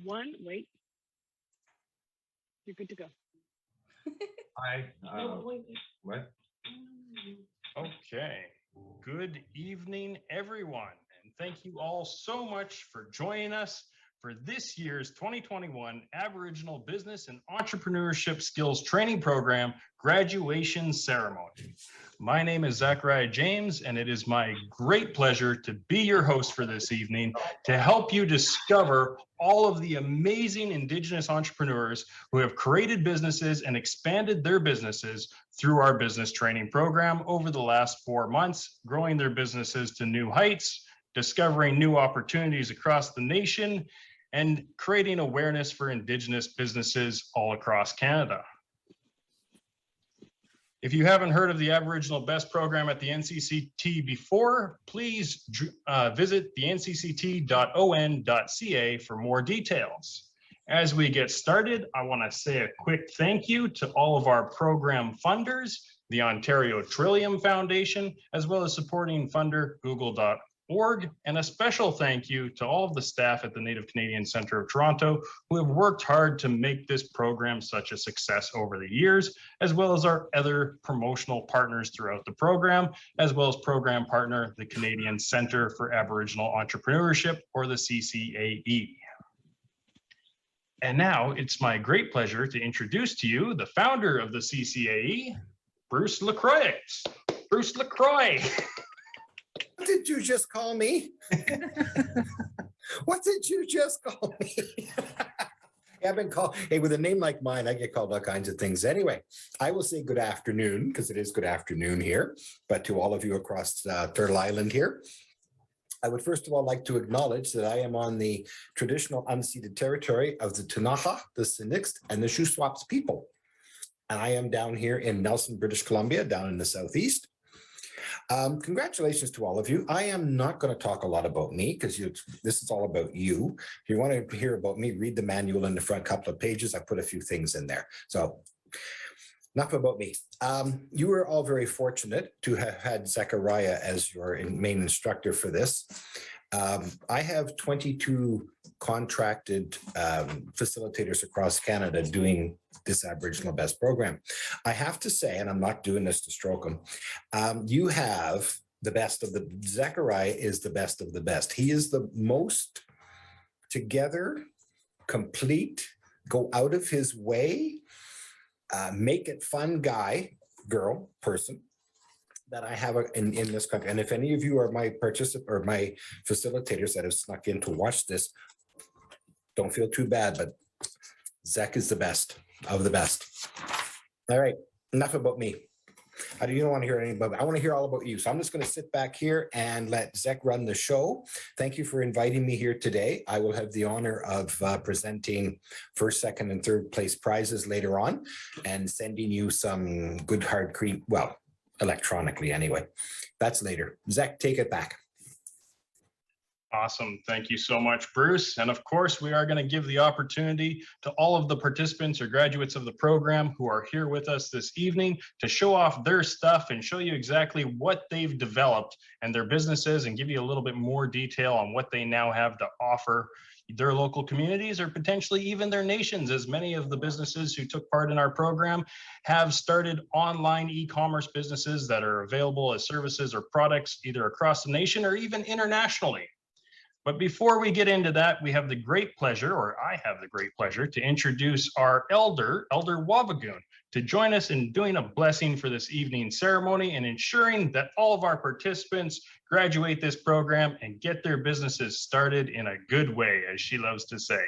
one. Wait. You're good to go. Hi. What? Okay. Good evening, everyone. And thank you all so much for joining us for this year's 2021 Aboriginal Business and Entrepreneurship Skills Training Program graduation ceremony. My name is Zechariah James, and it is my great pleasure to be your host for this evening to help you discover all of the amazing Indigenous entrepreneurs who have created businesses and expanded their businesses through our business training program over the last 4 months, growing their businesses to new heights, discovering new opportunities across the nation, and creating awareness for Indigenous businesses all across Canada. If you haven't heard of the Aboriginal Best program at the NCCT before, please visit the ncct.on.ca for more details. As we get started, I want to say a quick thank you to all of our program funders, the Ontario Trillium Foundation, as well as supporting funder Google.org, and a special thank you to all of the staff at the Native Canadian Centre of Toronto who have worked hard to make this program such a success over the years, as well as our other promotional partners throughout the program, as well as program partner, the Canadian Centre for Aboriginal Entrepreneurship, or the CCAE. And now it's my great pleasure to introduce to you the founder of the CCAE, Bruce LaCroix. Bruce LaCroix. What did you just call me? What did you just call me? I've been called, hey, with a name like mine, I get called all kinds of things. Anyway, I will say good afternoon, because it is good afternoon here, but to all of you across Turtle Island here, I would first of all like to acknowledge that I am on the traditional unceded territory of the Ktunaxa, the Sinixt, and the Shuswaps people. And I am down here in Nelson, British Columbia, down in the southeast. Congratulations to all of you. I am not going to talk a lot about me because this is all about you. If you want to hear about me, read the manual in the front couple of pages. I put a few things in there. So enough about me. You were all very fortunate to have had Zechariah as your main instructor for this. I have 22 contracted facilitators across Canada doing this Aboriginal Best program. I have to say, and I'm not doing this to stroke him, you have the best of the, Zechariah is the best of the best. He is the most together, complete, go out of his way, make it fun guy, girl, person that I have in this country. And if any of you are my or my facilitators that have snuck in to watch this, don't feel too bad, but Zech is the best of the best. All right, enough about me. You don't want to hear anything about me. I want to hear all about you. So I'm just going to sit back here and let Zech run the show. Thank you for inviting me here today. I will have the honor of presenting first, second, and third place prizes later on and sending you some good hard cream, well, electronically anyway. That's later. Zech, take it back. Awesome. Thank you so much, Bruce. And of course, we are going to give the opportunity to all of the participants or graduates of the program who are here with us this evening to show off their stuff and show you exactly what they've developed and their businesses, and give you a little bit more detail on what they now have to offer their local communities or potentially even their nations, as many of the businesses who took part in our program have started online e-commerce businesses that are available as services or products either across the nation or even internationally. But before we get into that, we have the great pleasure, or I have the great pleasure, to introduce our Elder Twabadong, to join us in doing a blessing for this evening's ceremony and ensuring that all of our participants graduate this program and get their businesses started in a good way, as she loves to say.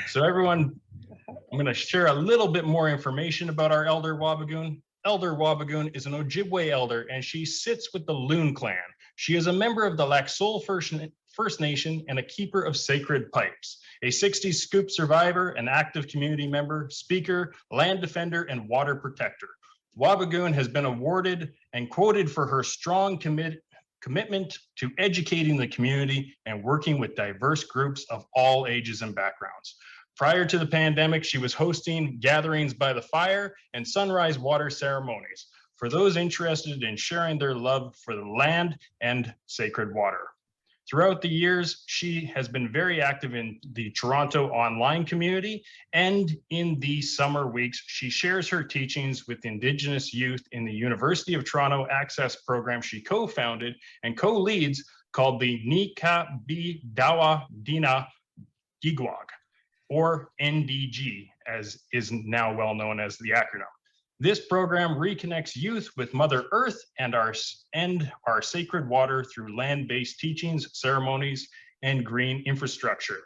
So everyone, I'm going to share a little bit more information about our Elder Twabadong. Elder Twabadong is an Ojibwe elder, and she sits with the Loon clan. She is a member of the Laxol First Nation and a keeper of sacred pipes, a 60s scoop survivor, an active community member, speaker, land defender, and water protector. Twabadong has been awarded and quoted for her strong commitment to educating the community and working with diverse groups of all ages and backgrounds. Prior to the pandemic, she was hosting gatherings by the fire and sunrise water ceremonies for those interested in sharing their love for the land and sacred water. Throughout the years, she has been very active in the Toronto online community, and in the summer weeks, she shares her teachings with Indigenous youth in the University of Toronto Access program she co-founded and co-leads, called the Nika Bi Dawa Dina Gigwag, or NDG, as is now well known as the acronym. This program reconnects youth with Mother Earth and our sacred water through land-based teachings, ceremonies, and green infrastructure.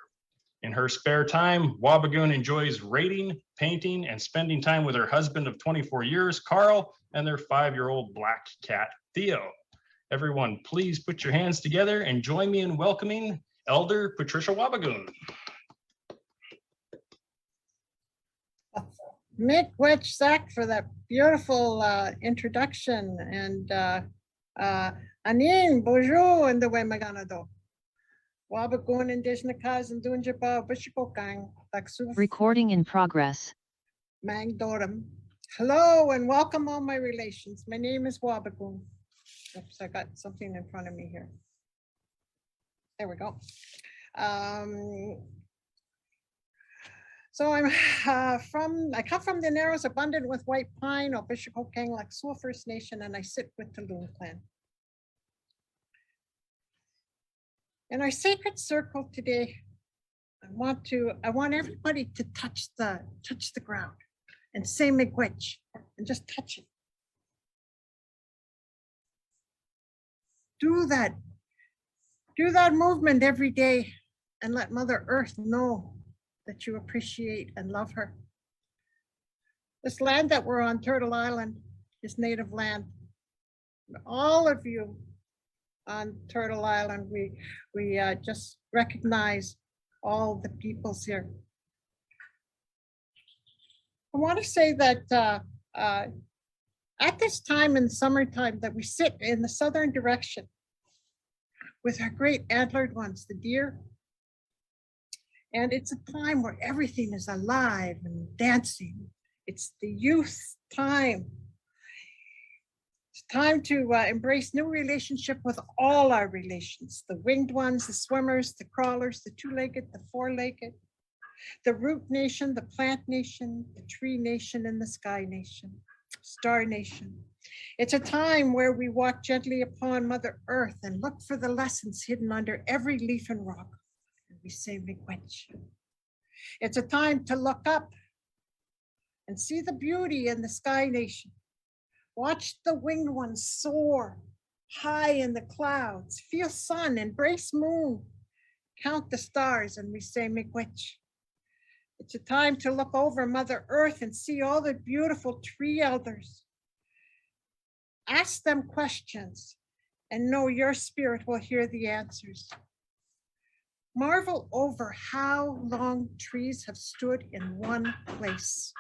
In her spare time, Twabadong enjoys reading, painting, and spending time with her husband of 24 years, Carl, and their 5-year-old black cat, Theo. Everyone, please put your hands together and join me in welcoming Elder Patricia Twabadong. Miigwech, Zach, for that beautiful introduction. And Anin, bonjour, and the way Maganado. Twabadong Indigenous and Dunjaba, Bishikokang, Taksuf. Recording in progress. Mangdoram. Hello and welcome all my relations. My name is Twabadong. Oops, I got something in front of me here. There we go. So I come from the Narrows, abundant with white pine, or Bishikokang, Laksua First Nation, and I sit with the Loon Clan. In our sacred circle today, I want everybody to touch the ground and say miigwech and just touch it. Do that movement every day and let Mother Earth know that you appreciate and love her. This land that we're on, Turtle Island, is native land. All of you on Turtle Island, we just recognize all the peoples here. I want to say that at this time in summertime that we sit in the southern direction with our great antlered ones, the deer. And it's a time where everything is alive and dancing. It's the youth time. It's time to embrace new relationship with all our relations, the winged ones, the swimmers, the crawlers, the two-legged, the four-legged, the root nation, the plant nation, the tree nation, and the sky nation, star nation. It's a time where we walk gently upon Mother Earth and look for the lessons hidden under every leaf and rock. We say miigwech. It's a time to look up and see the beauty in the sky nation. Watch the winged ones soar high in the clouds, feel sun, embrace moon, count the stars, and we say miigwech. It's a time to look over Mother Earth and see all the beautiful tree elders. Ask them questions and know your spirit will hear the answers. Marvel over how long trees have stood in one place.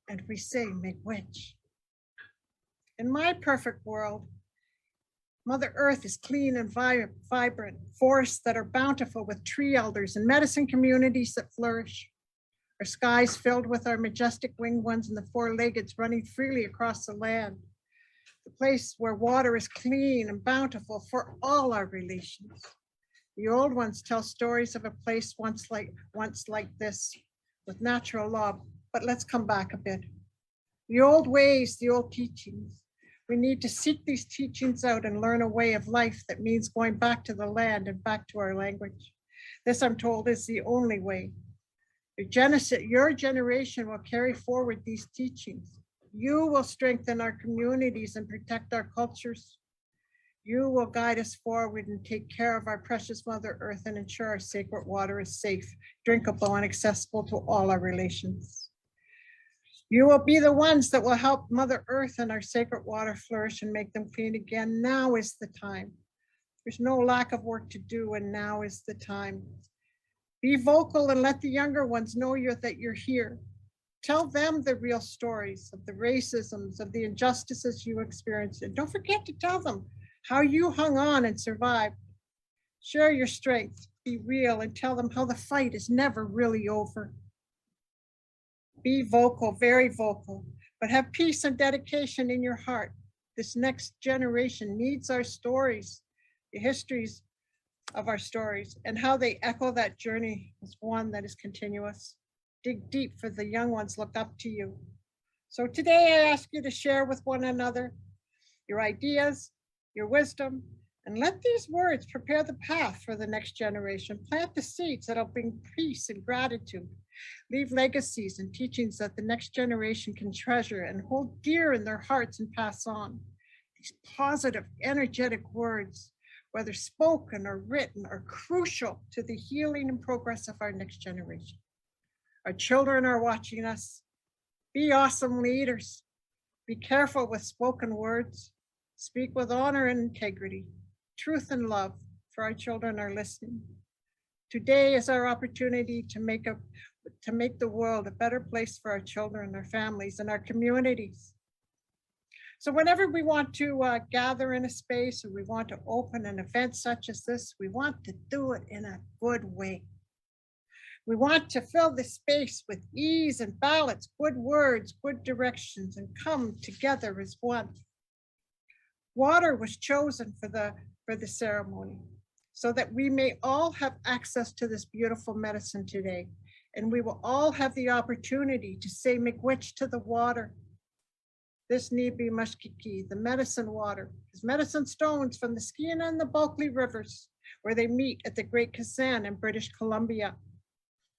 And we say miigwech. In my perfect world, Mother Earth is clean and vibrant, forests that are bountiful with tree elders and medicine communities that flourish. Our skies filled with our majestic winged ones and the four-leggeds running freely across the land. The place where water is clean and bountiful for all our relations. The old ones tell stories of a place once like this with natural law, but let's come back a bit. The old ways, the old teachings. We need to seek these teachings out and learn a way of life that means going back to the land and back to our language. This, I'm told, is the only way. Your generation will carry forward these teachings. You will strengthen our communities and protect our cultures. You will guide us forward and take care of our precious Mother Earth and ensure our sacred water is safe, drinkable, and accessible to all our relations. You will be the ones that will help Mother Earth and our sacred water flourish and make them clean again. Now is the time. There's no lack of work to do, and now is the time. Be vocal and let the younger ones know that you're here. Tell them the real stories of the racisms, of the injustices you experienced. And don't forget to tell them how you hung on and survived. Share your strength, be real, and tell them how the fight is never really over. Be vocal, very vocal, but have peace and dedication in your heart. This next generation needs our stories, the histories of our stories, and how they echo that journey is one that is continuous. Dig deep, for the young ones look up to you. So today I ask you to share with one another your ideas, your wisdom, and let these words prepare the path for the next generation. Plant the seeds that'll bring peace and gratitude. Leave legacies and teachings that the next generation can treasure and hold dear in their hearts and pass on. These positive, energetic words, whether spoken or written, are crucial to the healing and progress of our next generation. Our children are watching us. Be awesome leaders. Be careful with spoken words. Speak with honor and integrity, truth and love, for our children are listening. Today is our opportunity to make the world a better place for our children, our families, and our communities. So whenever we want to gather in a space, or we want to open an event such as this, we want to do it in a good way. We want to fill the space with ease and balance, good words, good directions, and come together as one. Water was chosen for the ceremony so that we may all have access to this beautiful medicine today. And we will all have the opportunity to say miigwech to the water. This nibi mushkiki, the medicine water, is medicine stones from the Skeena and the Bulkley rivers, where they meet at the Great Kazan in British Columbia.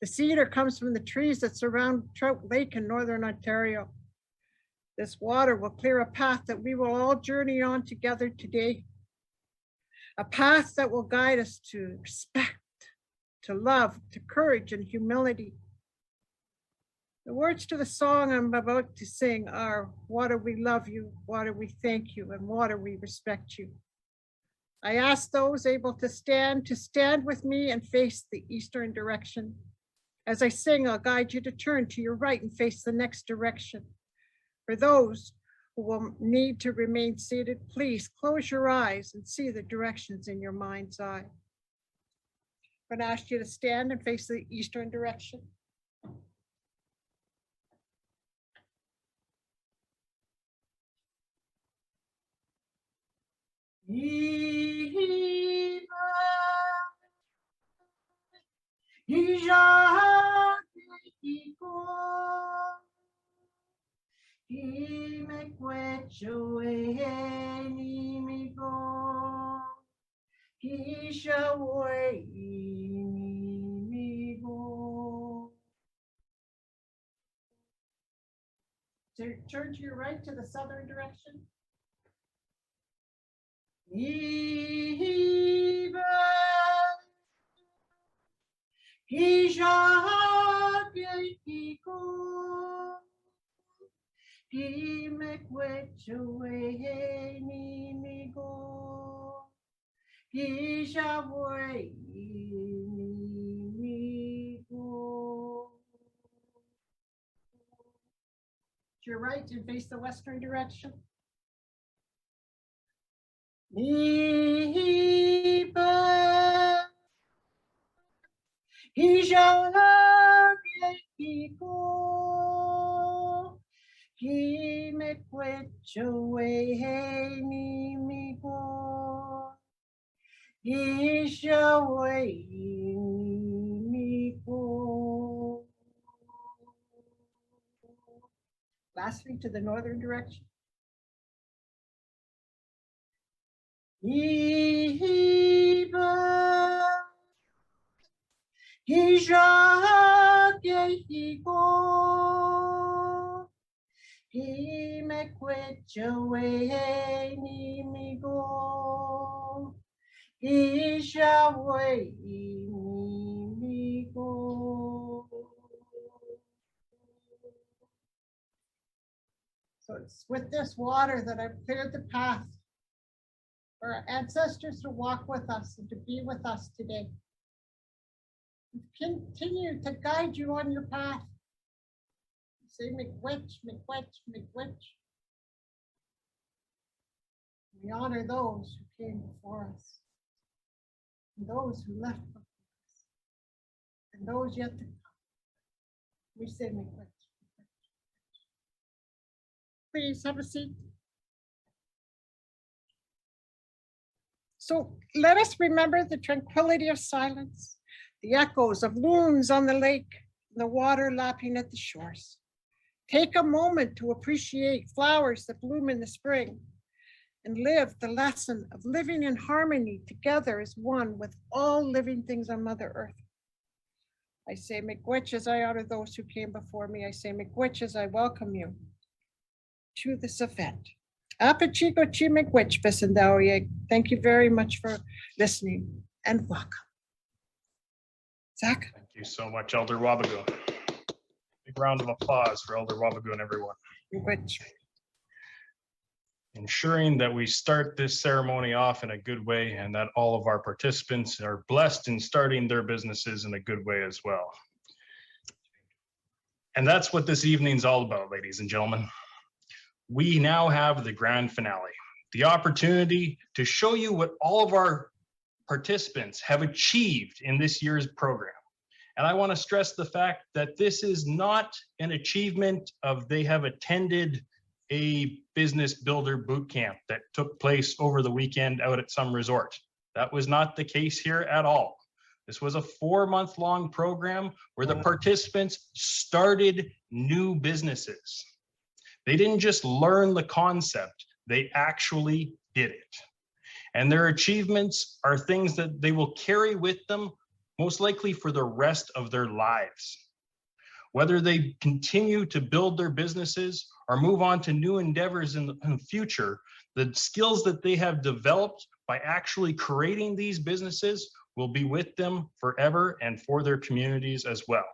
The cedar comes from the trees that surround Trout Lake in Northern Ontario. This water will clear a path that we will all journey on together today. A path that will guide us to respect, to love, to courage and humility. The words to the song I'm about to sing are, water, we love you, water, we thank you, and water, we respect you. I ask those able to stand with me and face the eastern direction. As I sing, I'll guide you to turn to your right and face the next direction. For those who will need to remain seated, please close your eyes and see the directions in your mind's eye. I'm going to ask you to stand and face the eastern direction. Turn to your right to the southern direction. To your right and face the western direction. Lastly, to the northern direction. So it's with this water that I've cleared the path for our ancestors to walk with us and to be with us today. Continue to guide you on your path. Say miigwech, miigwech, miigwech. We honor those who came before us, and those who left before us, and those yet to come. We say miigwech. Please have a seat. So let us remember the tranquility of silence, the echoes of loons on the lake, the water lapping at the shores. Take a moment to appreciate flowers that bloom in the spring and live the lesson of living in harmony together as one with all living things on Mother Earth. I say miigwech as I honor those who came before me. I say miigwech as I welcome you to this event. Apachigo chi miigwech besendaoye. Thank you very much for listening and welcome. Zach? Thank you so much, Elder Wabagoon. Big round of applause for Elder Wabagoon, everyone. Miigwech. Ensuring that we start this ceremony off in a good way and that all of our participants are blessed in starting their businesses in a good way as well. And that's what this evening's all about, ladies and gentlemen. We now have the grand finale, the opportunity to show you what all of our participants have achieved in this year's program. And I want to stress the fact that this is not an achievement of they have attended a business builder boot camp that took place over the weekend out at some resort. That was not the case here at all. This was a 4-month-long program where the participants started new businesses. They didn't just learn the concept, they actually did it. And their achievements are things that they will carry with them most likely for the rest of their lives. Whether they continue to build their businesses or move on to new endeavors in the future, the skills that they have developed by actually creating these businesses will be with them forever and for their communities as well.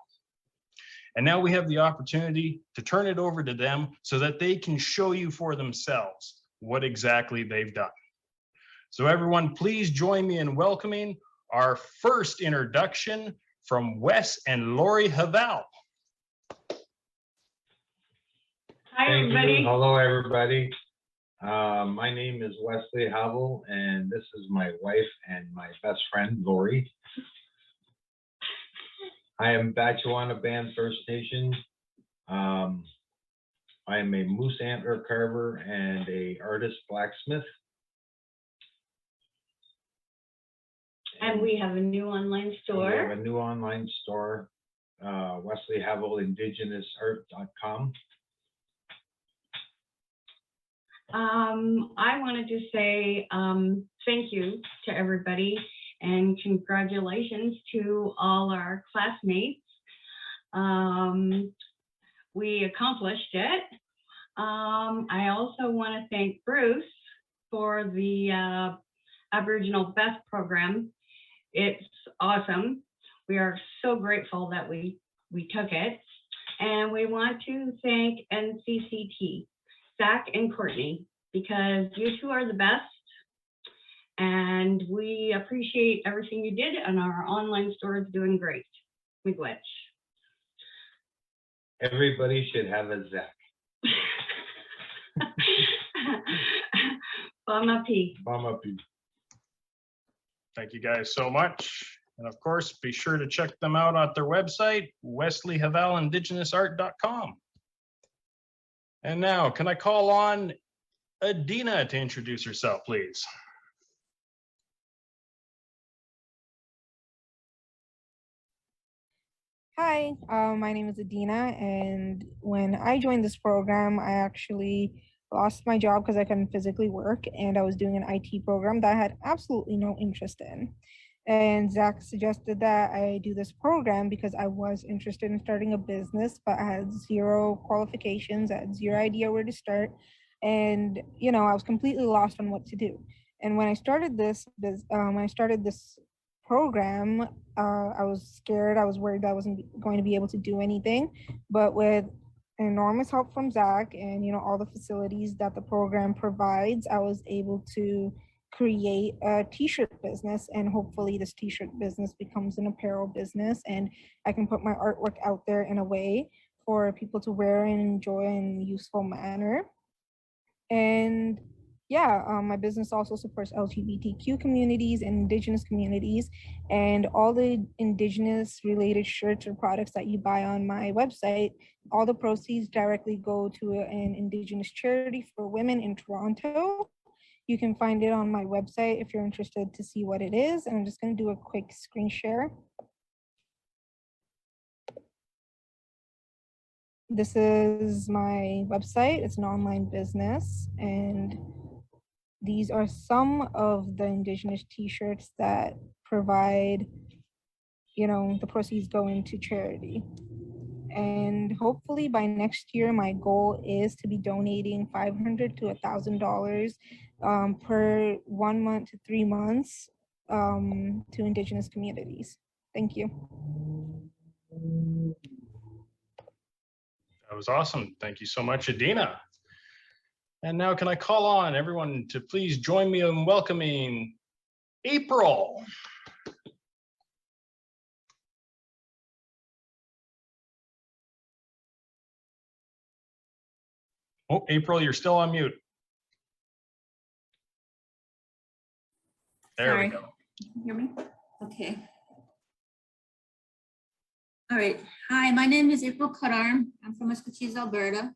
And now we have the opportunity to turn it over to them so that they can show you for themselves what exactly they've done. So everyone, please join me in welcoming our first introduction from Wes and Lori Haval. Hi, everybody. Hello, everybody. My name is Wesley Havel, and this is my wife and my best friend, Lori. I am Batchewana Band First Nation. I am a moose antler carver and a artist blacksmith. And we have a new online We store. have a new online store, Wesley Havel IndigenousArt.com. I wanted to say thank you to everybody and congratulations to all our classmates. We accomplished it. I also want to thank Bruce for the Aboriginal Best program. It's awesome. We are so grateful that we took it. And we want to thank NCCT, Zach and Courtney, because you two are the best. And we appreciate everything you did, and our online store is doing great. Miigwech. Everybody should have a Zach. Bamapi. Bamapi. Thank you guys so much. And of course, be sure to check them out at their website, wesleyhavalindigenousart.com. And now, can I call on Adina to introduce herself, please? Hi, my name is Adina, and when I joined this program, I actually lost my job because I couldn't physically work, and I was doing an IT program that I had absolutely no interest in. And Zach suggested that I do this program because I was interested in starting a business, but I had zero qualifications, I had zero idea where to start, and I was completely lost on what to do. And when I started this program, I was scared. I was worried that I wasn't going to be able to do anything. But with enormous help from Zach and all the facilities that the program provides, I was able to create a t-shirt business, and hopefully this t-shirt business becomes an apparel business, and I can put my artwork out there in a way for people to wear and enjoy in a useful manner. And yeah, my business also supports LGBTQ communities and Indigenous communities, and all the Indigenous related shirts or products that you buy on my website, all the proceeds directly go to an Indigenous charity for women in Toronto. You can find it on my website if you're interested to see what it is. And I'm just going to do a quick screen share. This is my website. It's an online business, and these are some of the Indigenous t-shirts that provide, the proceeds go into charity. And hopefully by next year, my goal is to be donating $500 to $1,000 per 1 month to 3 months to Indigenous communities. Thank you. That was awesome. Thank you so much, Adina. And now can I call on everyone to please join me in welcoming April. Oh, April, you're still on mute. There we Sorry. go. Can you hear me? Okay. All right. Hi, my name is April Kadarm. I'm from Escotchees, Alberta,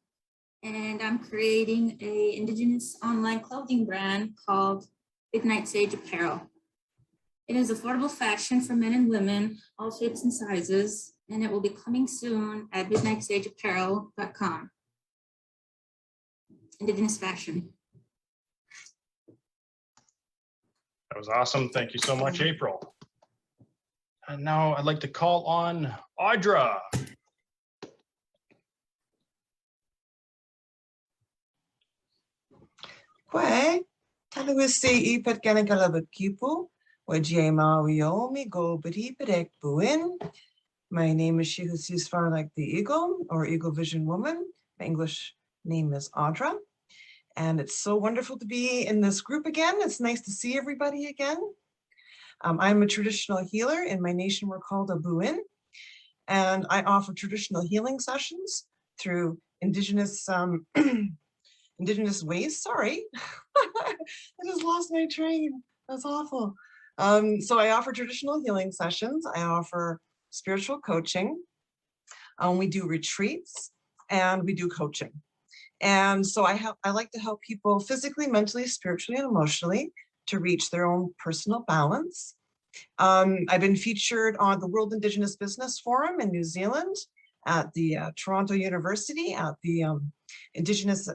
and I'm creating a Indigenous online clothing brand called Midnight Sage Apparel. It is affordable fashion for men and women, all shapes and sizes, and it will be coming soon at midnightsageapparel.com. Indigenous fashion. That was awesome. Thank you so much, April. And now I'd like to call on Audra. Kwe, talawisi ipat ganagalabat kipu, wajie mawiomi go bati padek buin. My name is She Who Sees Far Like the Eagle, or Eagle Vision Woman. My English name is Audra. And it's so wonderful to be in this group again. It's nice to see everybody again. I'm a traditional healer. In my nation, we're called a Buin. And I offer traditional healing sessions through Indigenous Indigenous ways. Sorry, I just lost my train. That's awful. So I offer traditional healing sessions. I offer spiritual coaching. We do retreats and we do coaching. And so I like to help people physically, mentally, spiritually, and emotionally to reach their own personal balance. I've been featured on the World Indigenous Business Forum in New Zealand, at the Toronto University, at the Indigenous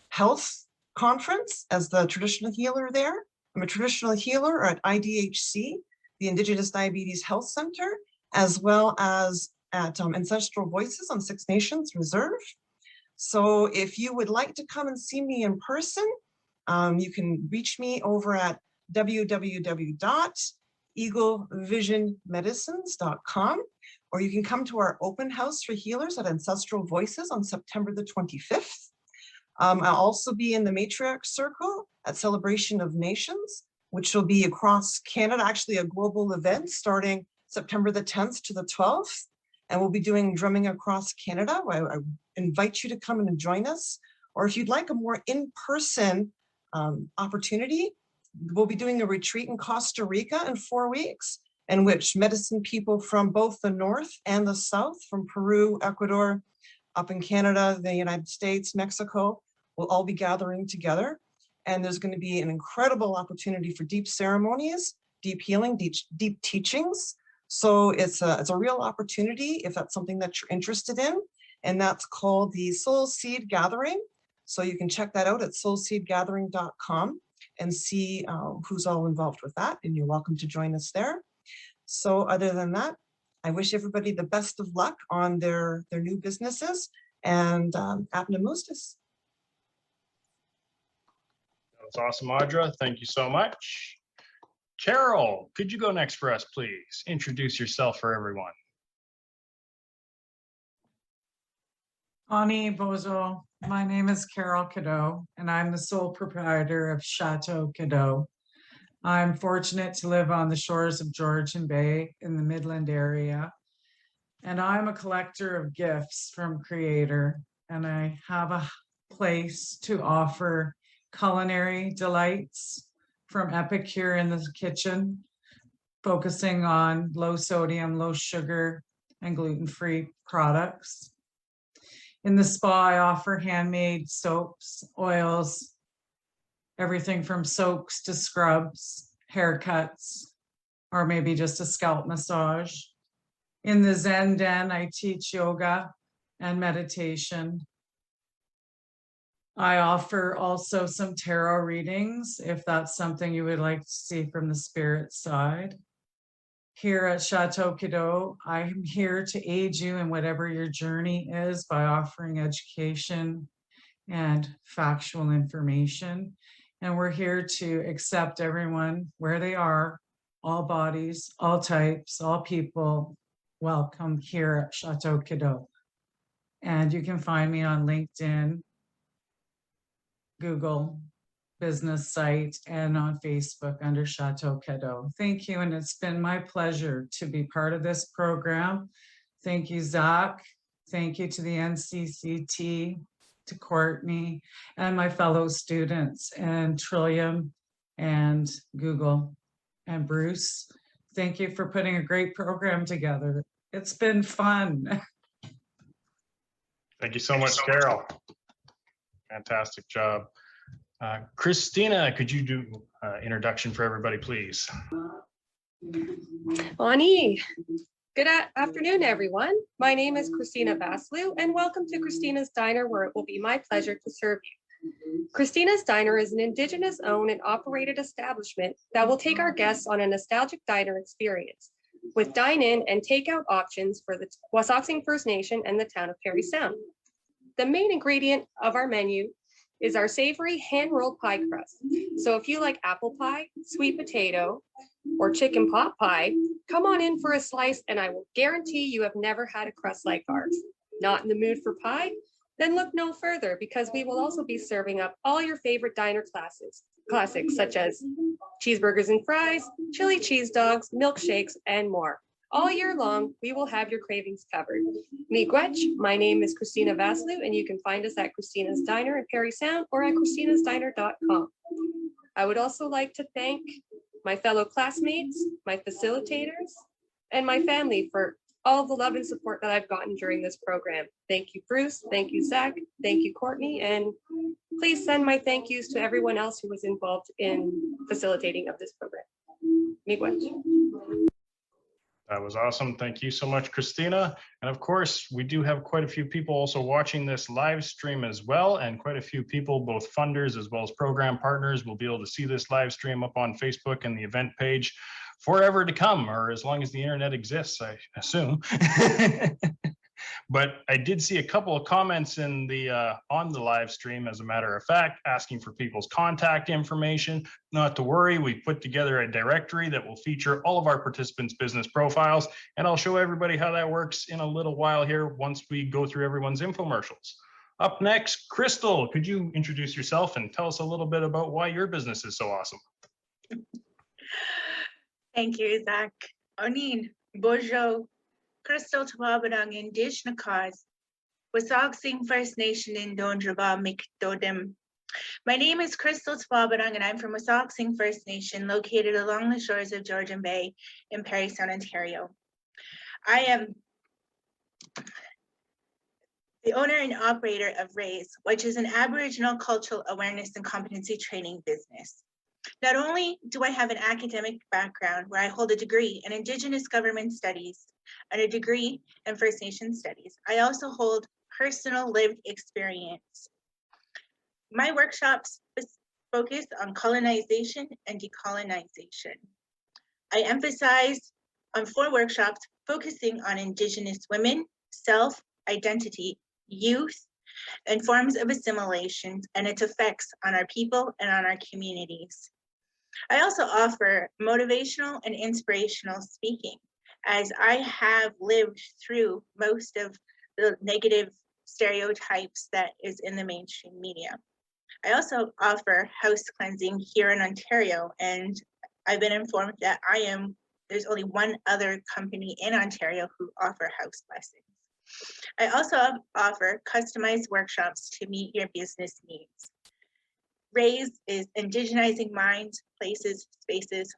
Health Conference as the traditional healer there. I'm a traditional healer at IDHC, the Indigenous Diabetes Health Center, as well as at Ancestral Voices on Six Nations Reserve. So if you would like to come and see me in person, you can reach me over at www.eaglevisionmedicines.com, or you can come to our open house for healers at Ancestral Voices on September the 25th. I'll also be in the Matriarch Circle at Celebration of Nations, which will be across Canada, actually a global event starting September the 10th to the 12th. And we'll be doing drumming across Canada. I invite you to come and join us. Or if you'd like a more in-person opportunity, we'll be doing a retreat in Costa Rica in 4 weeks, in which medicine people from both the north and the south, from Peru, Ecuador, up in Canada, the United States, Mexico, will all be gathering together. And there's going to be an incredible opportunity for deep ceremonies, deep healing, deep teachings. So it's a real opportunity if that's something that you're interested in. And that's called the Soul Seed Gathering. So you can check that out at soulseedgathering.com and see who's all involved with that. And you're welcome to join us there. So other than that, I wish everybody the best of luck on their new businesses, and Apna Mustis. That's awesome, Audra. Thank you so much. Carol, could you go next for us, please? Introduce yourself for everyone. Ani Bozo, my name is Carol Cadeau, and I'm the sole proprietor of Chateau Cadeau. I'm fortunate to live on the shores of Georgian Bay in the Midland area, and I'm a collector of gifts from Creator, and I have a place to offer culinary delights from Epicure in the kitchen, focusing on low sodium, low sugar, and gluten-free products. In the spa, I offer handmade soaps, oils, everything from soaks to scrubs, haircuts, or maybe just a scalp massage. In the Zen Den, I teach yoga and meditation. I offer also some tarot readings if that's something you would like to see from the spirit side. Here at Chateau Cadeau, I'm here to aid you in whatever your journey is by offering education and factual information. And we're here to accept everyone where they are, all bodies, all types, all people. Welcome here at Chateau Cadeau. And you can find me on LinkedIn, Google, business site, and on Facebook under Chateau Cadeau. Thank you, and it's been my pleasure to be part of this program. Thank you, Zach. Thank you to the NCCT, to Courtney, and my fellow students, and Trillium, and Google, and Bruce. Thank you for putting a great program together. It's been fun. Thank you so much, Carol. Fantastic job. Christina, could you do introduction for everybody, please? Bonnie, good afternoon, everyone. My name is Christina Vaslu, and welcome to Christina's Diner, where it will be my pleasure to serve you. Christina's Diner is an Indigenous-owned and operated establishment that will take our guests on a nostalgic diner experience with dine-in and takeout options for the Wasauksing First Nation and the town of Parry Sound. The main ingredient of our menu is our savory hand-rolled pie crust. So if you like apple pie, sweet potato, or chicken pot pie, come on in for a slice and I will guarantee you have never had a crust like ours. Not in the mood for pie? Then look no further, because we will also be serving up all your favorite diner classics such as cheeseburgers and fries, chili cheese dogs, milkshakes, and more. All year long, we will have your cravings covered. Miigwech, my name is Christina Vaslu, and you can find us at Christina's Diner in Parry Sound or at christinasdiner.com. I would also like to thank my fellow classmates, my facilitators, and my family for all the love and support that I've gotten during this program. Thank you, Bruce. Thank you, Zach. Thank you, Courtney. And please send my thank yous to everyone else who was involved in facilitating of this program. Miigwech. That was awesome. Thank you so much, Christina. And of course, we do have quite a few people also watching this live stream as well, and quite a few people, both funders as well as program partners, will be able to see this live stream up on Facebook and the event page forever to come, or as long as the internet exists, I assume. But I did see a couple of comments in the on the live stream, as a matter of fact, asking for people's contact information. Not to worry, we put together a directory that will feature all of our participants' business profiles, and I'll show everybody how that works in a little while here once we go through everyone's infomercials. Up next, Crystal, could you introduce yourself and tell us a little bit about why your business is so awesome? Thank you, Zach. Onin, Bojo, Crystal Twabadong, Indigenous cause, Wasauksing First Nation in Dondraba Mikdodim. My name is Crystal Twabadong, and I'm from Wasauksing First Nation, located along the shores of Georgian Bay in Parry Sound, Ontario. I am the owner and operator of RAISE, which is an Aboriginal cultural awareness and competency training business. Not only do I have an academic background where I hold a degree in Indigenous Government Studies and a degree in First Nation Studies, I also hold personal lived experience. My workshops focus on colonization and decolonization. I emphasize on 4 workshops focusing on Indigenous women, self-identity, youth, and forms of assimilation and its effects on our people and on our communities. I also offer motivational and inspirational speaking, as I have lived through most of the negative stereotypes that is in the mainstream media. I also offer house cleansing here in Ontario, and I've been informed that there's only one other company in Ontario who offer house blessings. I also offer customized workshops to meet your business needs. RAISE is indigenizing minds, places, spaces,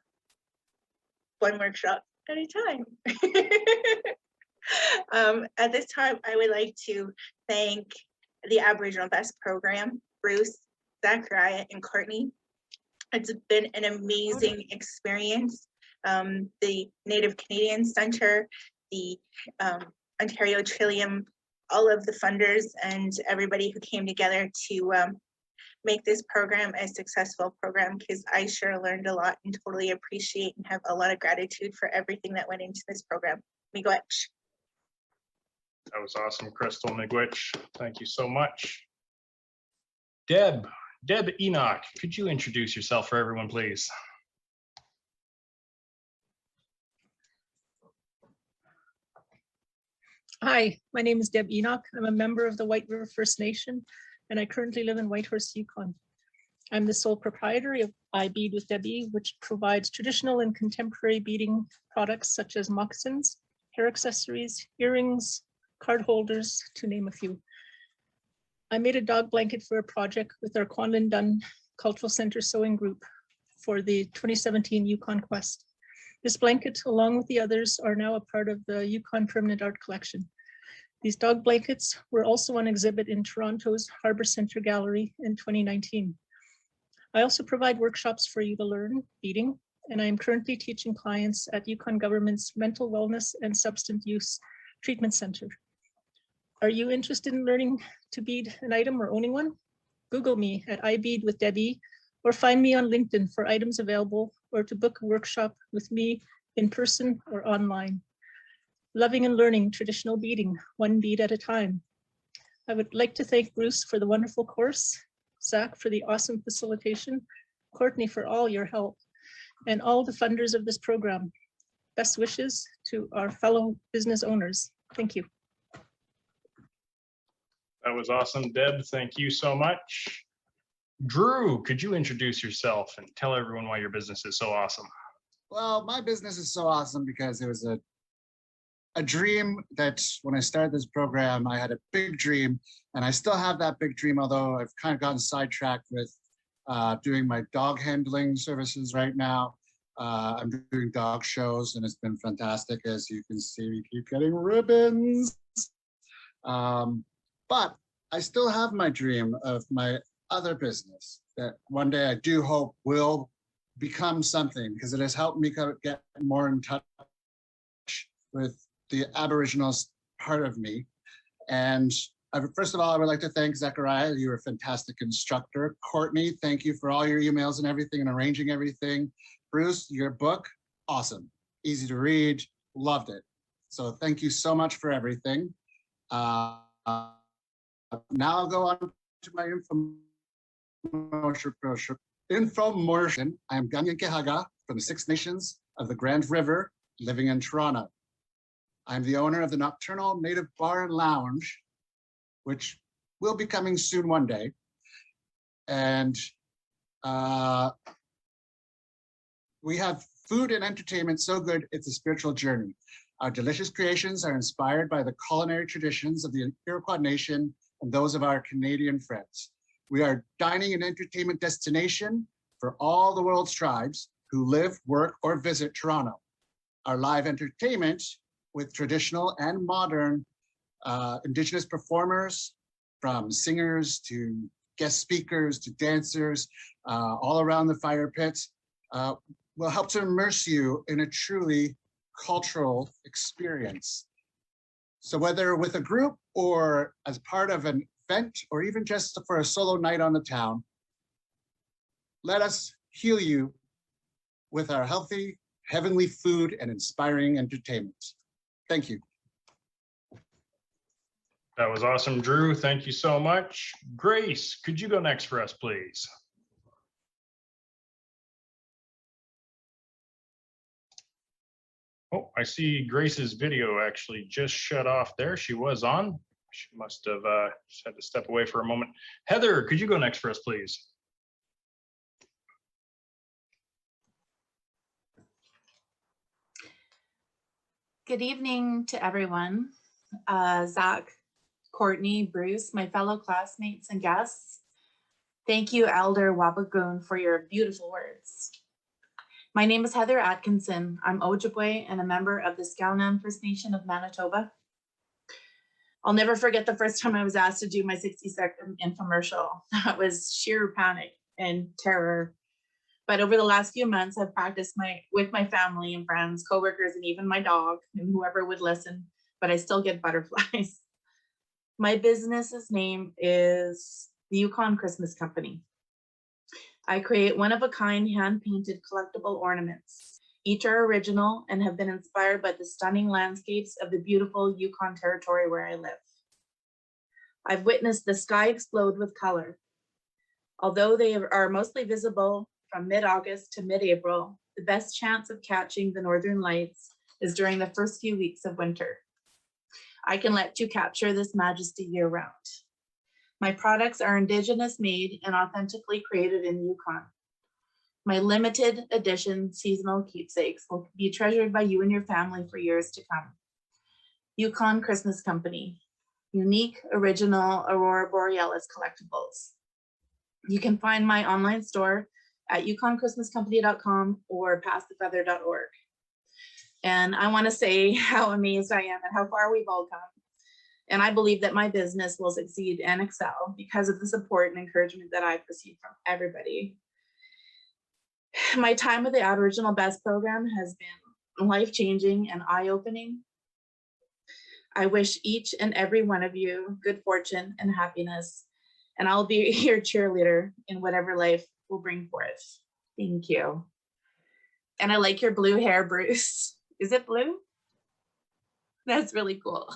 one workshop at a time. At this time, I would like to thank the Aboriginal Best Program, Bruce, Zechariah, and Courtney It's been an amazing experience. The Native Canadian Center, the Ontario Trillium, all of the funders and everybody who came together to make this program a successful program, because I sure learned a lot and totally appreciate and have a lot of gratitude for everything that went into this program. Miigwech. That was awesome, Crystal Miigwech. Thank you so much. Deb Enoch, could you introduce yourself for everyone, please? Hi, my name is Deb Enoch. I'm a member of the White River First Nation, and I currently live in Whitehorse, Yukon. I'm the sole proprietor of I Bead with Debbie, which provides traditional and contemporary beading products such as moccasins, hair accessories, earrings, card holders, to name a few. I made a dog blanket for a project with our Quanlin Dunn Cultural Center Sewing Group for the 2017 Yukon Quest. This blanket, along with the others, are now a part of the Yukon Permanent Art Collection. These dog blankets were also on exhibit in Toronto's Harbour Centre Gallery in 2019. I also provide workshops for you to learn beading, and I am currently teaching clients at Yukon Government's Mental Wellness and Substance Use Treatment Center. Are you interested in learning to bead an item or owning one? Google me at I Bead with Debbie, or find me on LinkedIn for items available, or to book a workshop with me in person or online. Loving and learning traditional beading, one bead at a time. I would like to thank Bruce for the wonderful course, Zach for the awesome facilitation, Courtney for all your help, and all the funders of this program. Best wishes to our fellow business owners. Thank you. That was awesome, Deb. Thank you so much. Drew, could you introduce yourself and tell everyone why your business is so awesome? Well, my business is so awesome because it was a dream that when I started this program, I had a big dream, and I still have that big dream, although I've kind of gotten sidetracked with doing my dog handling services right now. I'm doing dog shows, and it's been fantastic. As you can see, we keep getting ribbons. But I still have my dream of my other business that one day I do hope will become something, because it has helped me get more in touch with the Aboriginals part of me. And first of all, I would like to thank Zechariah. You're a fantastic instructor. Courtney, thank you for all your emails and everything and arranging everything. Bruce, your book, awesome. Easy to read, loved it. So thank you so much for everything. Now I'll go on to my infomercial. I am Ganyan Kehaga from the Six Nations of the Grand River, living in Toronto. I'm the owner of the Nocturnal Native Bar and Lounge, which will be coming soon one day. And we have food and entertainment so good, it's a spiritual journey. Our delicious creations are inspired by the culinary traditions of the Iroquois Nation and those of our Canadian friends. We are dining and entertainment destination for all the world's tribes who live, work, or visit Toronto. Our live entertainment with traditional and modern Indigenous performers, from singers to guest speakers to dancers, all around the fire pit, will help to immerse you in a truly cultural experience. So whether with a group or as part of an event, or even just for a solo night on the town, let us heal you with our healthy, heavenly food and inspiring entertainment. Thank you. That was awesome, Drew. Thank you so much. Grace, could you go next for us, please? Oh, I see Grace's video actually just shut off there. She was on. She must have just had to step away for a moment. Heather, could you go next for us, please? Good evening to everyone. Zach, Courtney, Bruce, my fellow classmates and guests. Thank you, Elder Wabagoon, for your beautiful words. My name is Heather Atkinson. I'm Ojibwe and a member of the Skalnan First Nation of Manitoba. I'll never forget the first time I was asked to do my 60-second infomercial. That was sheer panic and terror. But over the last few months, I've practiced with my family and friends, coworkers, and even my dog and whoever would listen, but I still get butterflies. My business's name is the Yukon Christmas Company. I create one-of-a-kind hand-painted collectible ornaments. Each are original and have been inspired by the stunning landscapes of the beautiful Yukon territory where I live. I've witnessed the sky explode with color. Although they are mostly visible from mid-August to mid-April, the best chance of catching the northern lights is during the first few weeks of winter. I can let you capture this majesty year-round. My products are Indigenous made and authentically created in Yukon. My limited edition seasonal keepsakes will be treasured by you and your family for years to come. Yukon Christmas Company, unique, original Aurora Borealis collectibles. You can find my online store at yukonchristmascompany.com or passthefeather.org. And I want to say how amazed I am at how far we've all come. And I believe that my business will succeed and excel because of the support and encouragement that I've received from everybody. My time with the Aboriginal Best program has been life-changing and eye-opening. I wish each and every one of you good fortune and happiness, and I'll be your cheerleader in whatever life will bring forth. Thank you. And I like your blue hair, Bruce. Is it blue? That's really cool.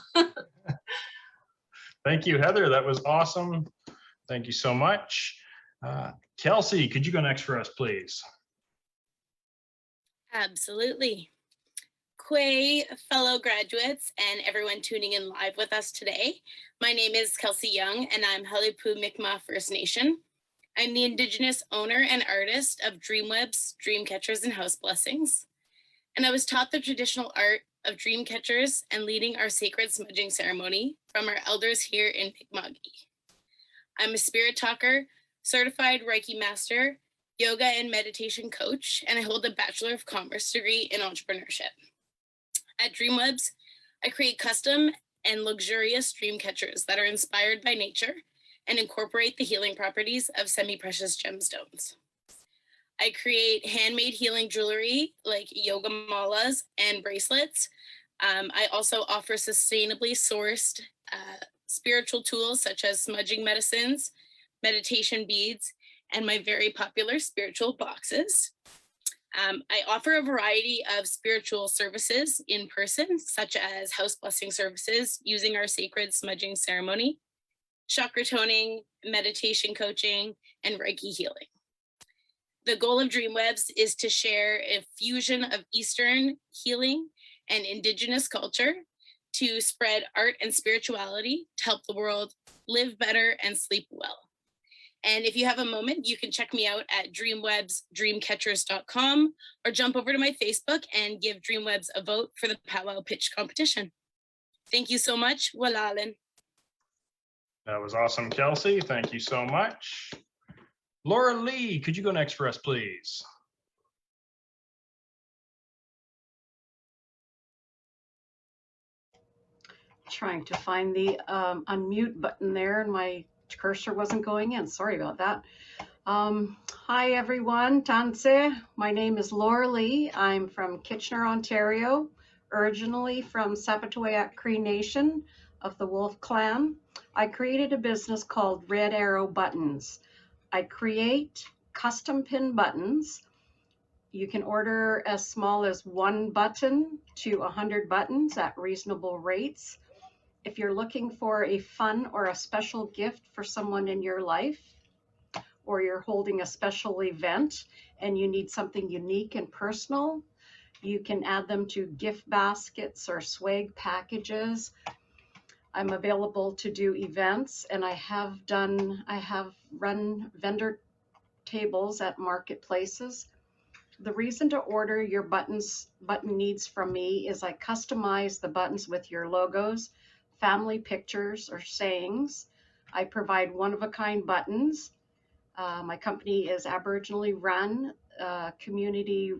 Thank you, Heather. That was awesome. Thank you so much. Kelsey, could you go next for us, please? Absolutely. Kway, fellow graduates, and everyone tuning in live with us today. My name is Kelsey Young, and I'm Halipu Mi'kmaq First Nation. I'm the Indigenous owner and artist of Dreamwebs, Dreamcatchers, and House Blessings. And I was taught the traditional art of dream catchers and leading our sacred smudging ceremony from our elders here in Mi'kmaq. I'm a spirit talker, certified Reiki master, yoga and meditation coach, and I hold a Bachelor of Commerce degree in entrepreneurship. At Dreamwebs, I create custom and luxurious dream catchers that are inspired by nature and incorporate the healing properties of semi-precious gemstones. I create handmade healing jewelry like yoga malas and bracelets. I also offer sustainably sourced spiritual tools such as smudging medicines, meditation beads, and my very popular spiritual boxes. I offer a variety of spiritual services in person, such as house blessing services using our sacred smudging ceremony, chakra toning, meditation coaching, and Reiki healing. The goal of Dreamwebs is to share a fusion of Eastern healing and Indigenous culture to spread art and spirituality to help the world live better and sleep well. And if you have a moment, you can check me out at dreamwebsdreamcatchers.com or jump over to my Facebook and give Dreamwebs a vote for the powwow pitch competition. Thank you so much. Walalin. That was awesome, Kelsey. Thank you so much. Laura Lee, could you go next for us, please? Trying to find the unmute button there, and my cursor wasn't going in. Sorry about that. Hi, everyone. Tanse. My name is Laura Lee. I'm from Kitchener, Ontario, originally from Sapatuayak Cree Nation of the Wolf Clan. I created a business called Red Arrow Buttons. I create custom pin buttons. You can order as small as 1 button to 100 buttons at reasonable rates. If you're looking for a fun or a special gift for someone in your life, or you're holding a special event and you need something unique and personal, you can add them to gift baskets or swag packages. I'm available to do events, and I have run vendor tables at marketplaces. The reason to order your button needs from me is I customize the buttons with your logos, family pictures, or sayings. I provide one-of-a-kind buttons. My company is Aboriginally run community.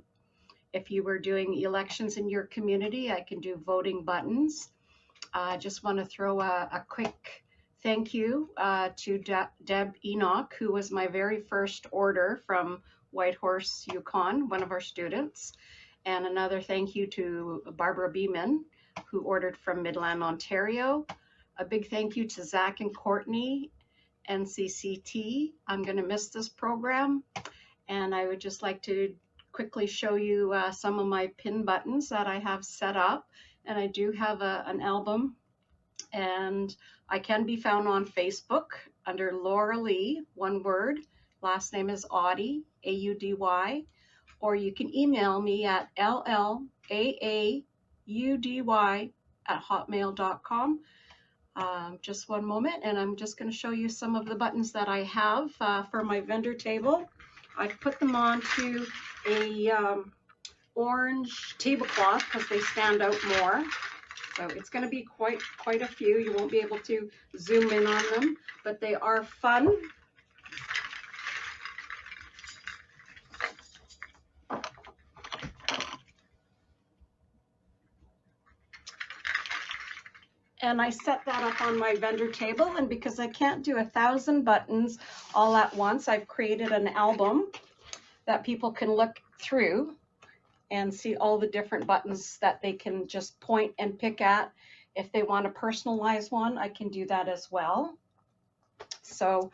If you were doing elections in your community, I can do voting buttons. I just want to throw a quick thank you to Deb Enoch, who was my very first order from Whitehorse, Yukon, one of our students. And another thank you to Barbara Beeman, who ordered from Midland, Ontario. A big thank you to Zach and Courtney, NCCT. I'm going to miss this program. And I would just like to quickly show you some of my pin buttons that I have set up. And I do have an album, and I can be found on Facebook under Laura Lee, one word. Last name is Audy, A-U-D-Y. Or you can email me at llaaaudy@hotmail.com. Just one moment, and I'm just going to show you some of the buttons that I have for my vendor table. I've put them onto a orange tablecloth because they stand out more. So it's going to be quite a few. You won't be able to zoom in on them, but they are fun. And I set that up on my vendor table, and because I can't do 1,000 buttons all at once, I've created an album that people can look through and see all the different buttons that they can just point and pick at. If they want to personalize one, I can do that as well. So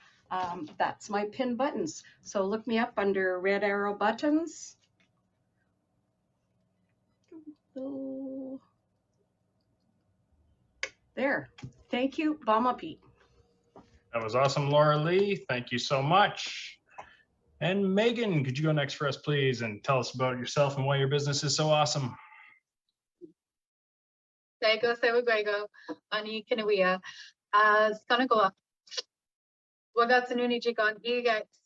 that's my pin buttons. So look me up under Red Arrow Buttons. There. Thank you, Bama Pete. That was awesome, Laura Lee. Thank you so much. And Megan, could you go next for us, please, and tell us about yourself and why your business is so awesome? Sego Sewagwego, Ani Kinawea, Skanagoa. Wagatsanuni Jigon Egats,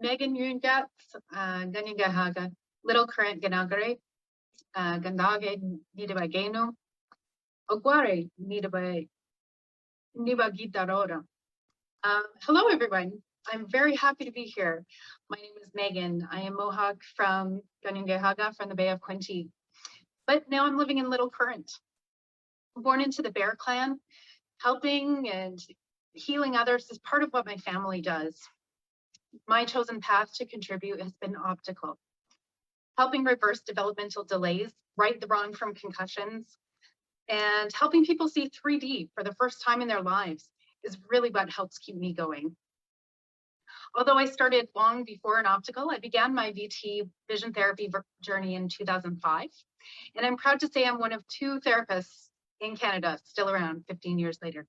Megan Yungats, Ganyangahaga, Little Current Ganagare, Gandage Nidabageno, Oguare Nidabai Nibagitarora. Hello, everyone. I'm very happy to be here. My name is Megan. I am Mohawk from Ganyangahaga from the Bay of Quinte, but now I'm living in Little Current. Born into the Bear Clan, helping and healing others is part of what my family does. My chosen path to contribute has been optical, helping reverse developmental delays, right the wrong from concussions, and helping people see 3D for the first time in their lives is really what helps keep me going. Although I started long before an optical, I began my VT vision therapy journey in 2005. And I'm proud to say I'm one of 2 therapists in Canada still around 15 years later.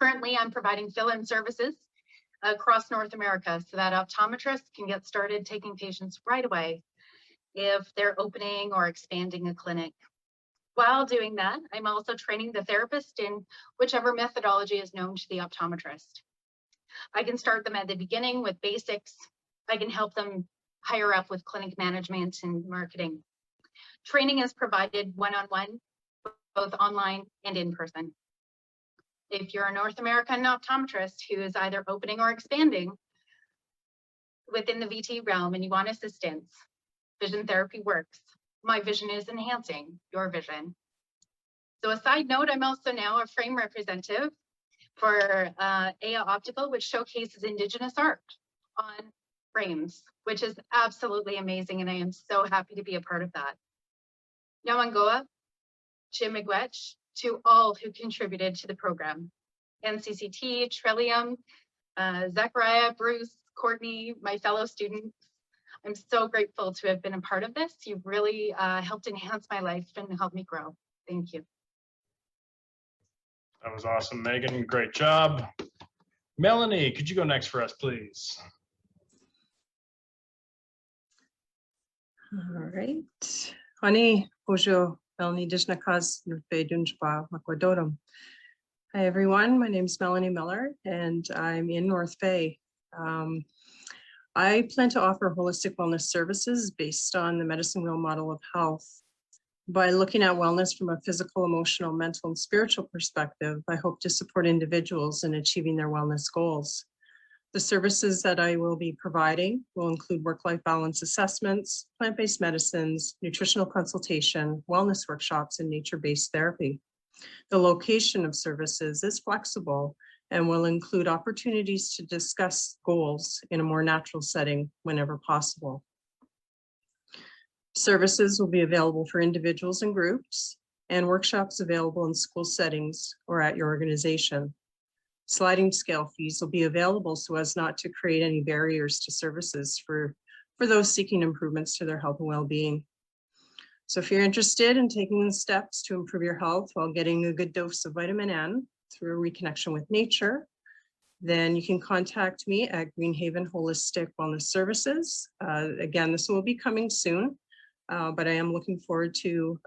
Currently, I'm providing fill-in services across North America so that optometrists can get started taking patients right away if they're opening or expanding a clinic. While doing that, I'm also training the therapist in whichever methodology is known to the optometrist. I can start them at the beginning with basics. I can help them higher up with clinic management and marketing. Training is provided one-on-one, both online and in person. If you're a North American optometrist who is either opening or expanding within the VT realm and you want assistance, vision therapy works. My vision is enhancing your vision. So a side note, I'm also now a frame representative for AIA Optical, which showcases Indigenous art on frames, which is absolutely amazing. And I am so happy to be a part of that. Nyawangoa, Chimigwech, to all who contributed to the program. NCCT, Trillium, Zechariah, Bruce, Courtney, my fellow students. I'm so grateful to have been a part of this. You've really helped enhance my life and helped me grow. Thank you. That was awesome, Megan. Great job. Melanie, could you go next for us, please? All right. Honey, bonjour. Melanie Dishnakas, Dunjpa, Makwadotum. Hi, everyone. My name is Melanie Miller, and I'm in North Bay. I plan to offer holistic wellness services based on the medicine wheel model of health. By looking at wellness from a physical, emotional, mental, and spiritual perspective, I hope to support individuals in achieving their wellness goals. The services that I will be providing will include work-life balance assessments, plant-based medicines, nutritional consultation, wellness workshops, and nature-based therapy. The location of services is flexible and will include opportunities to discuss goals in a more natural setting whenever possible. Services will be available for individuals and groups, and workshops available in school settings or at your organization. Sliding scale fees will be available so as not to create any barriers to services for those seeking improvements to their health and well-being. So if you're interested in taking the steps to improve your health while getting a good dose of vitamin N through a reconnection with nature, then you can contact me at Greenhaven Holistic Wellness Services. Again, this will be coming soon, but I am looking forward to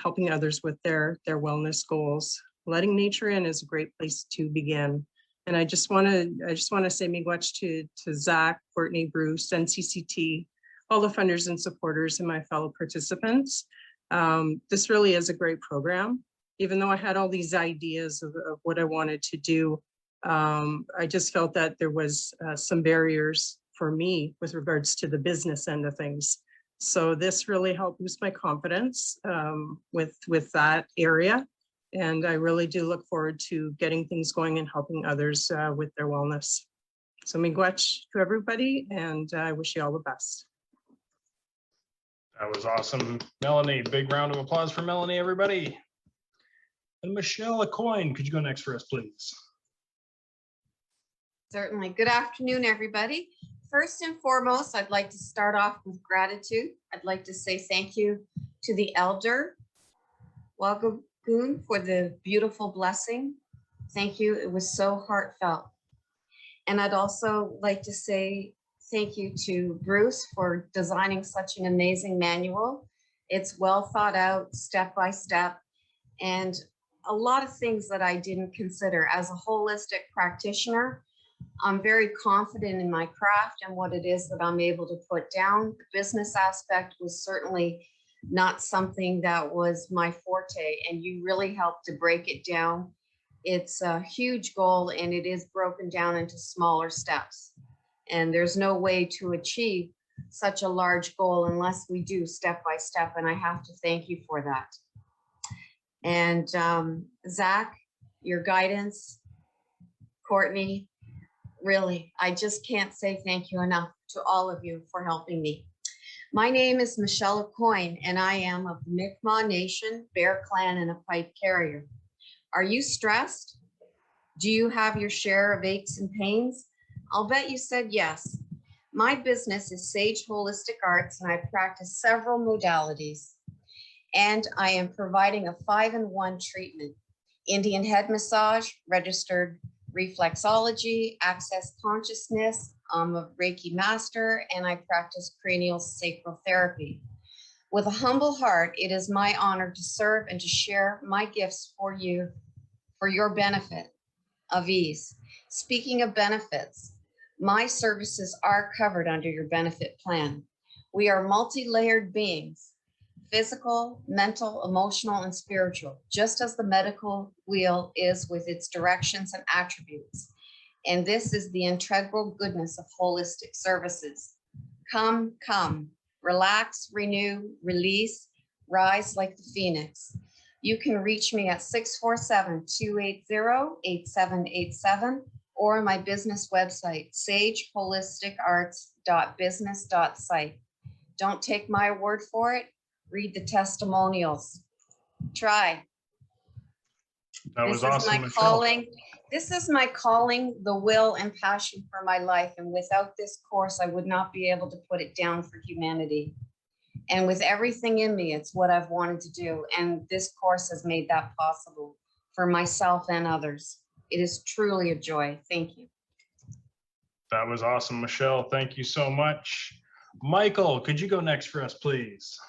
helping others with their wellness goals. Letting nature in is a great place to begin. And I just want to say miigwech to Zach, Courtney, Bruce, NCCT, all the funders and supporters, and my fellow participants. This really is a great program. Even though I had all these ideas of what I wanted to do, I just felt that there was some barriers for me with regards to the business end of things. So this really helped boost my confidence with that area. And I really do look forward to getting things going and helping others with their wellness. So miigwech to everybody, and I wish you all the best. That was awesome. Melanie, big round of applause for Melanie, everybody. And Michelle Acoyne, could you go next for us, please? Certainly. Good afternoon, everybody. First and foremost, I'd like to start off with gratitude. I'd like to say thank you to the elder, Wagagoon, for the beautiful blessing. Thank you. It was so heartfelt. And I'd also like to say thank you to Bruce for designing such an amazing manual. It's well thought out, step by step, and a lot of things that I didn't consider. As a holistic practitioner, I'm very confident in my craft and what it is that I'm able to put down. The business aspect was certainly not something that was my forte, and you really helped to break it down. It's a huge goal, and it is broken down into smaller steps. And there's no way to achieve such a large goal unless we do step by step, and I have to thank you for that. And Zach, your guidance, Courtney, really, I just can't say thank you enough to all of you for helping me. My name is Michelle Acoyne, and I am of the Mi'kmaq Nation, Bear Clan, and a pipe carrier. Are you stressed? Do you have your share of aches and pains? I'll bet you said yes. My business is Sage Holistic Arts, and I practice several modalities. And I am providing a 5-in-1 treatment: Indian head massage, registered reflexology, access consciousness. I'm a Reiki master, and I practice cranial sacral therapy. With a humble heart, it is my honor to serve and to share my gifts for you, for your benefit of ease. Speaking of benefits, my services are covered under your benefit plan. We are multi-layered beings: physical, mental, emotional, and spiritual, just as the medical wheel is with its directions and attributes. And this is the integral goodness of holistic services. Come, relax, renew, release, rise like the phoenix. You can reach me at 647-280-8787 or on my business website, sageholistic.arts.business.site. Don't take my word for it. Read the testimonials. Try. That was awesome, my calling. This is my calling, the will and passion for my life. And without this course, I would not be able to put it down for humanity. And with everything in me, it's what I've wanted to do. And this course has made that possible for myself and others. It is truly a joy. Thank you. That was awesome, Michelle. Thank you so much. Michael, could you go next for us, please?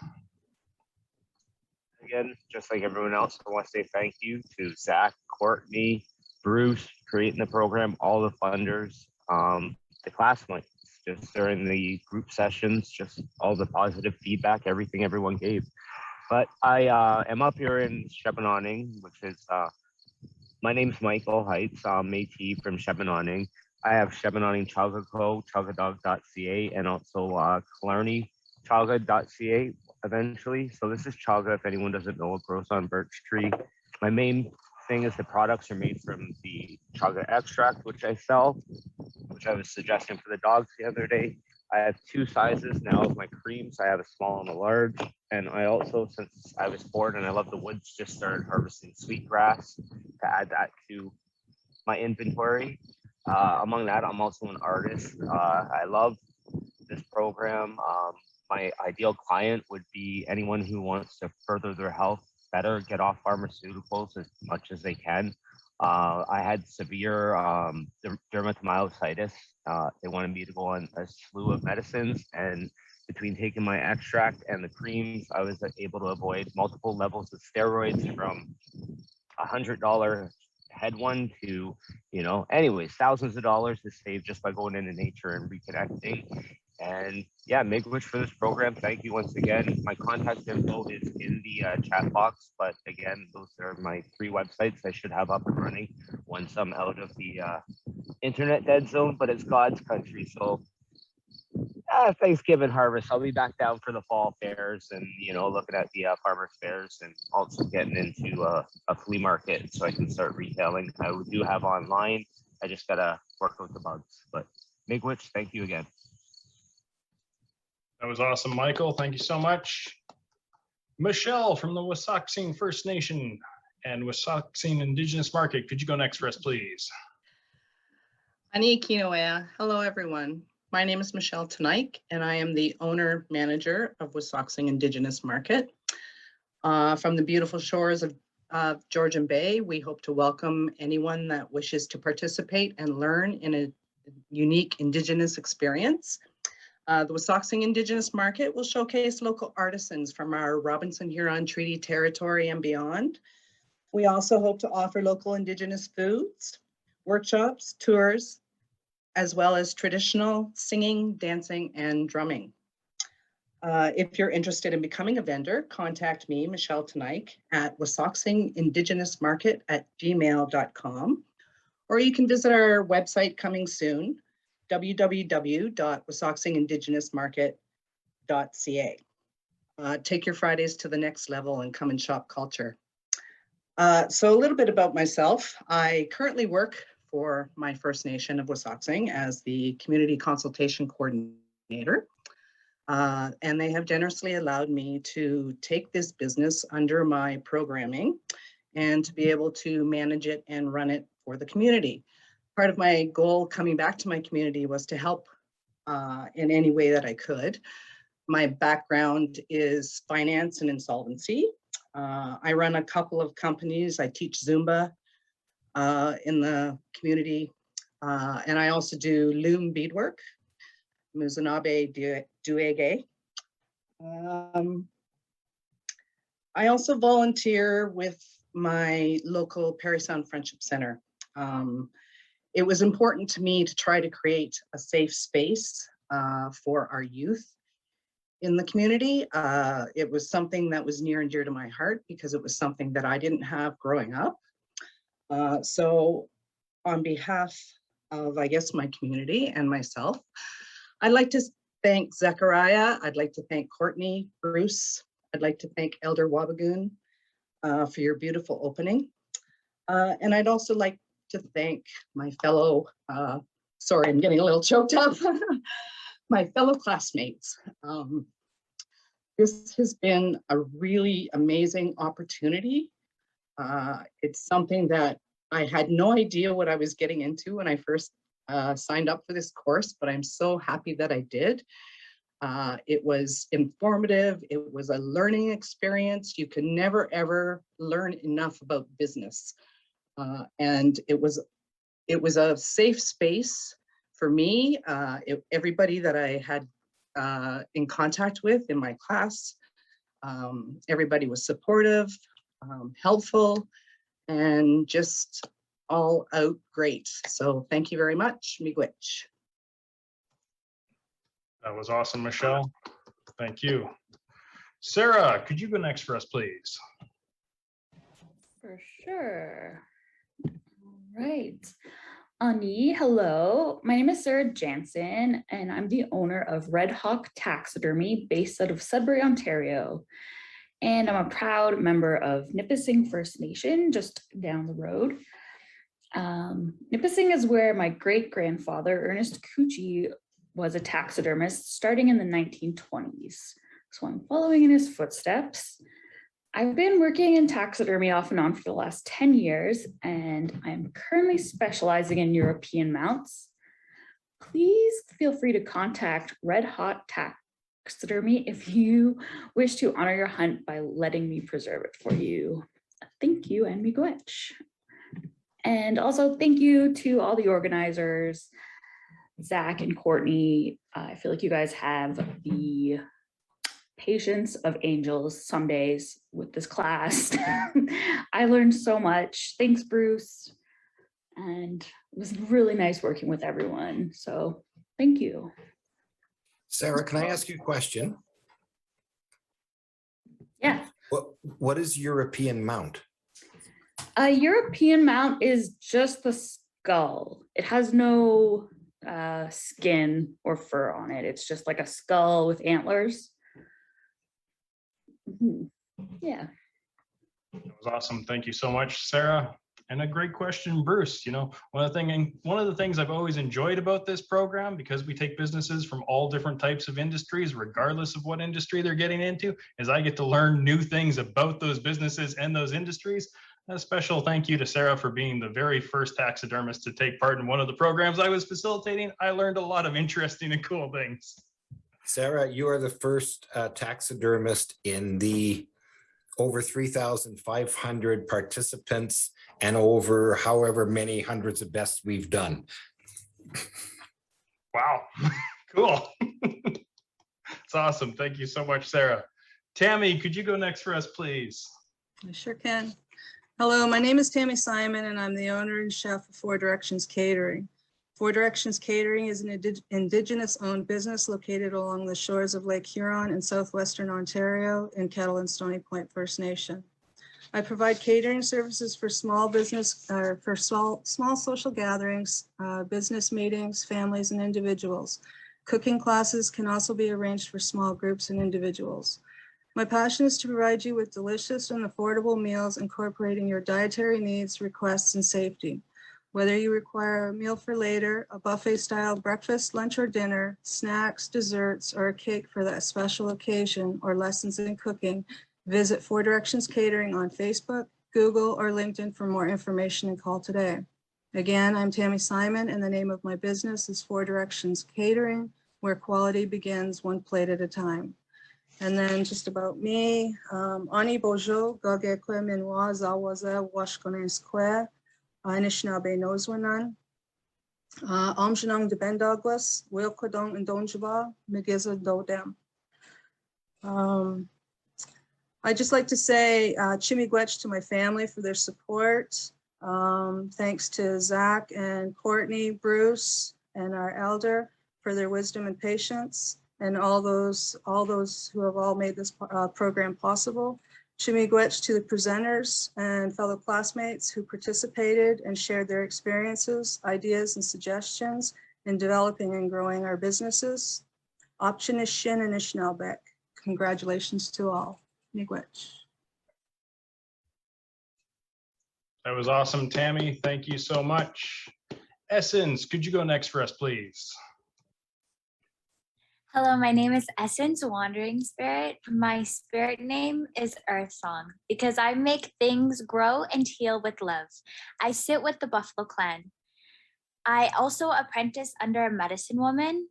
Again, just like everyone else, I want to say thank you to Zach, Courtney, Bruce, creating the program, all the funders, the classmates, just during the group sessions, just all the positive feedback, everything everyone gave. But I am up here in Shepananing, which is, my name's Michael Heights. I'm Métis from Shepananing. I have Shepananing Chaga Co, chagadog.ca, and also Killarney Chaga.ca eventually. So this is chaga, if anyone doesn't know, it grows on birch tree. My main thing is the products are made from the chocolate extract, which I sell, which I was suggesting for the dogs the other day. I have two sizes now of my creams. I have a small and a large. And I also, since I was bored and I love the woods, just started harvesting sweetgrass to add that to my inventory. Among that, I'm also an artist. I love this program. My ideal client would be anyone who wants to further their health better, get off pharmaceuticals as much as they can. I had severe dermatomyositis. They wanted me to go on a slew of medicines, and between taking my extract and the creams, I was able to avoid multiple levels of steroids from $100 head one to, anyways, thousands of dollars to save just by going into nature and reconnecting. And yeah, make a wish for this program. Thank you once again. My contact info is in the chat box, but again, those are my 3 websites I should have up and running once I'm out of the internet dead zone, but it's God's country. So Thanksgiving harvest, I'll be back down for the fall fairs and, looking at the farmers fairs and also getting into a flea market so I can start retailing. I do have online. I just got to work with the bugs, but Miigwech, thank you again. That was awesome, Michael. Thank you so much. Michelle from the Wasauksing First Nation and Wasauksing Indigenous Market. Could you go next for us, please? Ani Kinoea. Hello, everyone. My name is Michelle Tanaik, and I am the owner-manager of Wasauksing Indigenous Market. From the beautiful shores of Georgian Bay, we hope to welcome anyone that wishes to participate and learn in a unique Indigenous experience. The Wasauksing Indigenous Market will showcase local artisans from our Robinson Huron Treaty Territory and beyond. We also hope to offer local Indigenous foods, workshops, tours, as well as traditional singing, dancing, and drumming. If you're interested in becoming a vendor, contact me, Michelle Tanaik, at wasauksingindigenousmarket@gmail.com, or you can visit our website coming soon, www.wasauksingindigenousmarket.ca. Take your Fridays to the next level and come and shop culture. So a little bit about myself. I currently work for my First Nation of Wasauksing as the Community Consultation Coordinator. And they have generously allowed me to take this business under my programming and to be able to manage it and run it for the community. Part of my goal coming back to my community was to help in any way that I could. My background is finance and insolvency. I run a couple of companies. I teach Zumba in the community. And I also do loom beadwork, Muzanabe Duege. I also volunteer with my local Parry Sound Friendship Center. It was important to me to try to create a safe space for our youth in the community. It was something that was near and dear to my heart because it was something that I didn't have growing up. So on behalf of, I guess, my community and myself, I'd like to thank Zechariah. I'd like to thank Courtney, Bruce. I'd like to thank Elder Wabagoon for your beautiful opening. And I'd also like to thank my fellow, sorry, I'm getting a little choked up, my fellow classmates. This has been a really amazing opportunity. It's something that I had no idea what I was getting into when I first signed up for this course, but I'm so happy that I did. It was informative. It was a learning experience. You can never, ever learn enough about business. And it was a safe space for me. Everybody that I had in contact with in my class, everybody was supportive, helpful, and just all out great. So thank you very much. Miigwech. That was awesome, Michelle. Thank you. Sarah, could you go next for us, please? For sure. All right. Ani, hello. My name is Sarah Jansen, and I'm the owner of Red Hawk Taxidermy based out of Sudbury, Ontario. and I'm a proud member of Nipissing First Nation, just down the road. Nipissing is where my great-grandfather, Ernest Coochie, was a taxidermist starting in the 1920s. So I'm following in his footsteps. I've been working in taxidermy off and on for the last 10 years, and I'm currently specializing in European mounts. Please feel free to contact Red Hot Taxidermy if you wish to honor your hunt by letting me preserve it for you. Thank you, and miigwech. And also thank you to all the organizers, Zach and Courtney. I feel like you guys have the patience of angels some days with this class. I learned so much. Thanks, Bruce. And it was really nice working with everyone. So thank you. Sarah, can I ask you a question? Yeah. What is European mount? A European mount is just the skull. It has no skin or fur on it. It's just like a skull with antlers. Yeah. That was awesome. Thank you so much, Sarah. And a great question, Bruce. You know, one of the things I've always enjoyed about this program, because we take businesses from all different types of industries, regardless of what industry they're getting into, is I get to learn new things about those businesses and those industries. A special thank you to Sarah for being the very first taxidermist to take part in one of the programs I was facilitating. I learned a lot of interesting and cool things. Sarah, you are the first taxidermist in the over 3,500 participants and over however many hundreds of bests we've done. Wow, cool. It's awesome. Thank you so much, Sarah. Tammy, could you go next for us, please? I sure can. Hello, my name is Tammy Simon, and I'm the owner and chef of Four Directions Catering. Four Directions Catering is an Indigenous-owned business located along the shores of Lake Huron in southwestern Ontario in Kettle and Stony Point First Nation. I provide catering services for small business, for small social gatherings, business meetings, families, and individuals. Cooking classes can also be arranged for small groups and individuals. My passion is to provide you with delicious and affordable meals incorporating your dietary needs, requests, and safety. Whether you require a meal for later, a buffet-style breakfast, lunch, or dinner, snacks, desserts, or a cake for that special occasion, or lessons in cooking, visit Four Directions Catering on Facebook, Google, or LinkedIn for more information and call today. Again, I'm Tammy Simon, and the name of my business is Four Directions Catering, where quality begins one plate at a time. And then just about me, Ani Bojo, Gagekwe Minwa, Zawaza, Washkonen Anishinaabe Noswanan, Amshanong de Ben Douglas, Wilkodong and Donjaba, Migiza Dodem. I'd just like to say Chimigwech to my family for their support. Thanks to Zach and Courtney, Bruce, and our elder for their wisdom and patience, and all those who have all made this program possible. Chimigwech to the presenters and fellow classmates who participated and shared their experiences, ideas, and suggestions in developing and growing our businesses. Optionishin and Ishnelbeck. Congratulations to all. Miigwech. That was awesome, Tammy. Thank you so much. Essence, could you go next for us, please? Hello, my name is Essence Wandering Spirit. My spirit name is Earth Song because I make things grow and heal with love. I sit with the Buffalo Clan. I also apprentice under a medicine woman,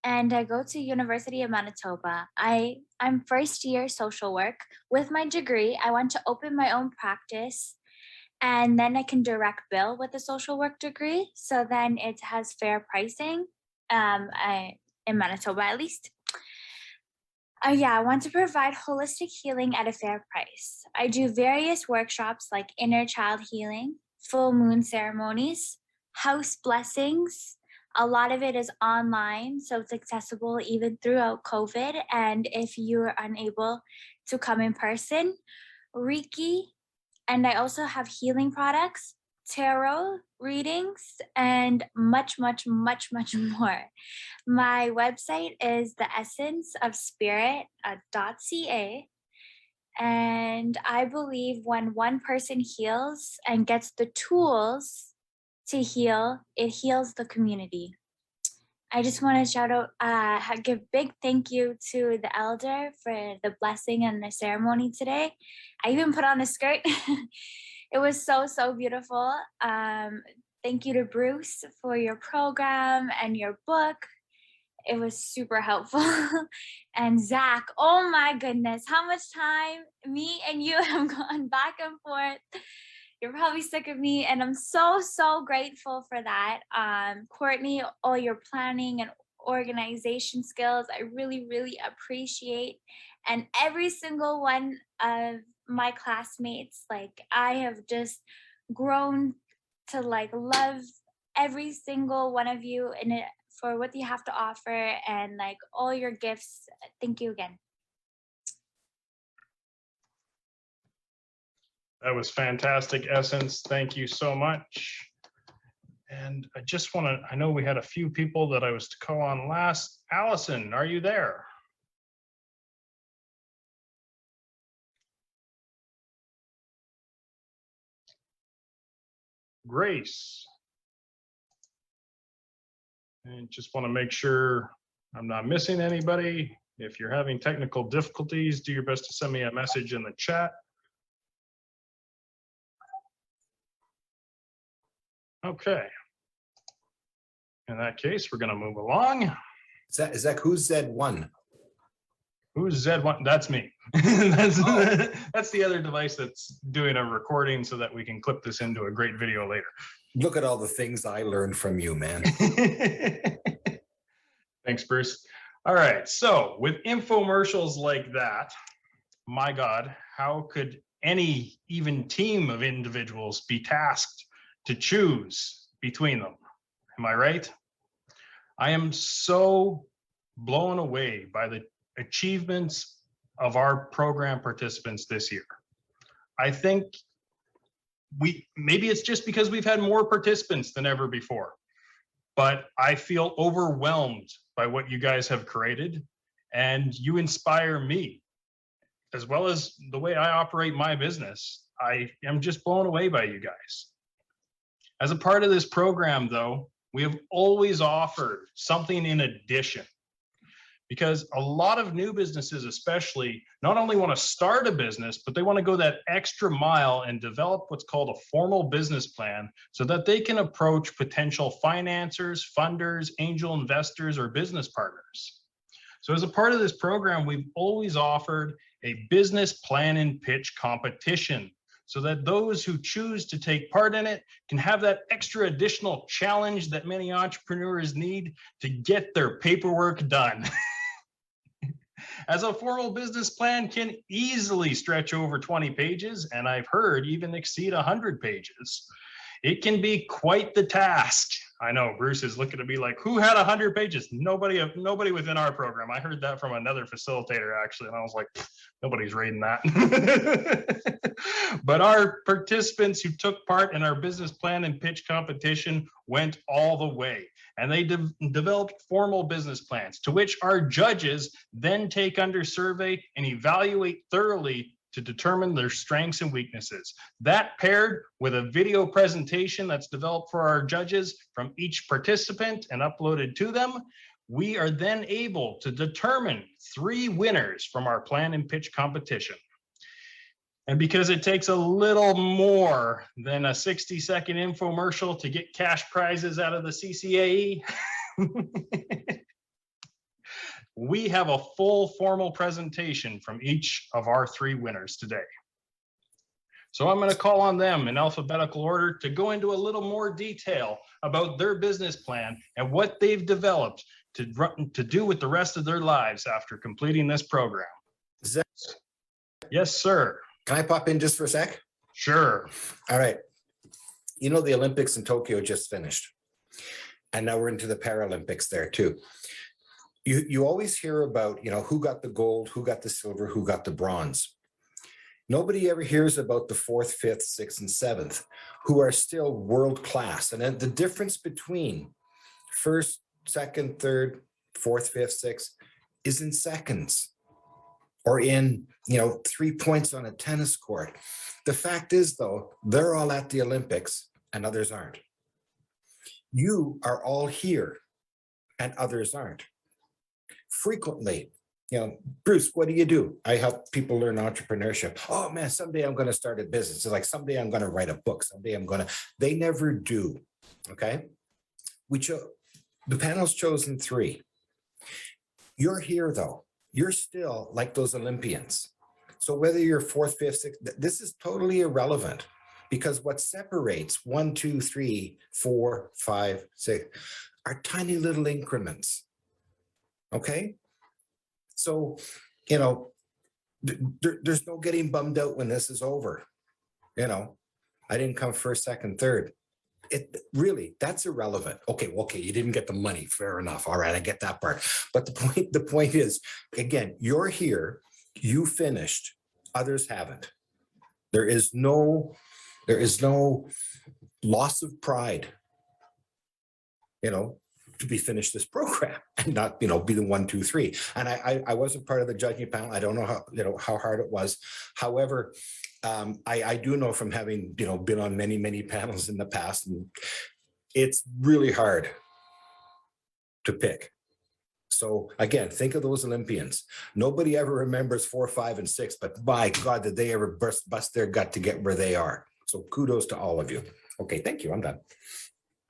and I go to University of Manitoba. I'm first year social work. With my degree, I want to open my own practice, and then I can direct bill with a social work degree. So then it has fair pricing. In Manitoba, at least. I want to provide holistic healing at a fair price. I do various workshops like inner child healing, full moon ceremonies, house blessings. A lot of it is online, so it's accessible even throughout COVID. And if you're unable to come in person, Reiki, and I also have healing products, tarot readings, and much, much, much, much more. My website is theessenceofspirit.ca, And I believe when one person heals and gets the tools to heal, it heals the community. I just want to shout out, give big thank you to the elder for the blessing and the ceremony today. I even put on a skirt. It was so, so beautiful. Thank you to Bruce for your program and your book. It was super helpful. And Zach, oh my goodness, how much time me and you have gone back and forth. You're probably sick of me, and I'm so, so grateful for that. Courtney, all your planning and organization skills, I really, really appreciate. And every single one of my classmates, like I have just grown to like love every single one of you and it for what you have to offer and like all your gifts. Thank you again. That was fantastic, Essence. Thank you so much. And I just want to, I know we had a few people that I was to call on last. Allison, are you there? Grace. And just want to make sure I'm not missing anybody. If you're having technical difficulties, do your best to send me a message in the chat. Okay. In that case, we're going to move along. Zach, who's Z1? Who's Z1? That's me. That's the other device that's doing a recording so that we can clip this into a great video later. Look at all the things I learned from you, man. Thanks, Bruce. All right. So with infomercials like that, my God, how could any even team of individuals be tasked to choose between them? Am I right? I am so blown away by the achievements of our program participants this year. I think maybe it's just because we've had more participants than ever before, but I feel overwhelmed by what you guys have created, and you inspire me as well as the way I operate my business. I am just blown away by you guys. As a part of this program, though, we have always offered something in addition, because a lot of new businesses especially not only want to start a business, but they want to go that extra mile and develop what's called a formal business plan so that they can approach potential financiers, funders, angel investors, or business partners. So as a part of this program, we've always offered a business plan and pitch competition so that those who choose to take part in it can have that extra additional challenge that many entrepreneurs need to get their paperwork done. As a formal business plan can easily stretch over 20 pages, and I've heard even exceed 100 pages. It can be quite the task. I know Bruce is looking at me like, who had 100 pages? Nobody within our program. I heard that from another facilitator actually, and I was like, nobody's reading that. But our participants who took part in our business plan and pitch competition went all the way, and they developed formal business plans to which our judges then take under survey and evaluate thoroughly to determine their strengths and weaknesses. That paired with a video presentation that's developed for our judges from each participant and uploaded to them, we are then able to determine 3 winners from our plan and pitch competition. And because it takes a little more than a 60-second infomercial to get cash prizes out of the CCAE, we have a full formal presentation from each of our 3 winners today. So I'm going to call on them in alphabetical order to go into a little more detail about their business plan and what they've developed to do with the rest of their lives after completing this program. Yes, sir. Can I pop in just for a sec? Sure. All right. You know, the Olympics in Tokyo just finished, and now we're into the Paralympics there too. You always hear about, you know, who got the gold, who got the silver, who got the bronze. Nobody ever hears about the 4th, 5th, 6th, and 7th, who are still world class. And then the difference between 1st, 2nd, 3rd, 4th, 5th, 6th is in seconds or in, 3 points on a tennis court. The fact is, though, they're all at the Olympics and others aren't. You are all here and others aren't. Frequently, Bruce, what do? I help people learn entrepreneurship. Oh man, someday I'm going to start a business. It's like someday I'm going to write a book. They never do. Okay. The panel's chosen 3. You're here though. You're still like those Olympians. So whether you're 4th, 5th, 6th, this is totally irrelevant, because what separates 1, 2, 3, 4, 5, 6 are tiny little increments. Okay. So, there's no getting bummed out when this is over. I didn't come first, second, third. It really, that's irrelevant. Okay, you didn't get the money. Fair enough. All right, I get that part. But the point is, again, you're here, you finished, others haven't. There is no loss of pride, to be finished this program and not, be the 1, 2, 3. And I wasn't part of the judging panel. I don't know how hard it was. However, I do know from having, been on many, many panels in the past, and it's really hard to pick. So again, think of those Olympians. Nobody ever remembers 4, 5, and 6, but by God, did they ever bust their gut to get where they are. So kudos to all of you. Okay, thank you. I'm done.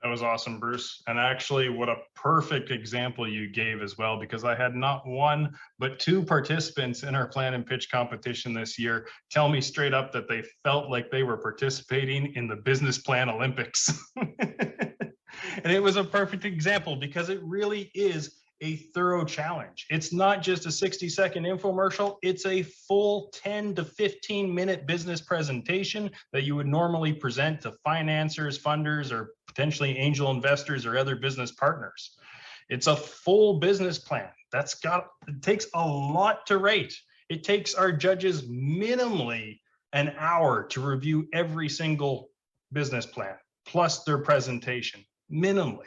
That was awesome, Bruce. And actually, what a perfect example you gave as well, because I had not 1, but 2 participants in our plan and pitch competition this year tell me straight up that they felt like they were participating in the business plan Olympics. And it was a perfect example, because it really is a thorough challenge. It's not just a 60-second infomercial. It's a full 10 to 15-minute business presentation that you would normally present to financiers, funders, or potentially angel investors or other business partners. It's a full business plan. It takes a lot to rate. It takes our judges minimally an hour to review every single business plan, plus their presentation, minimally.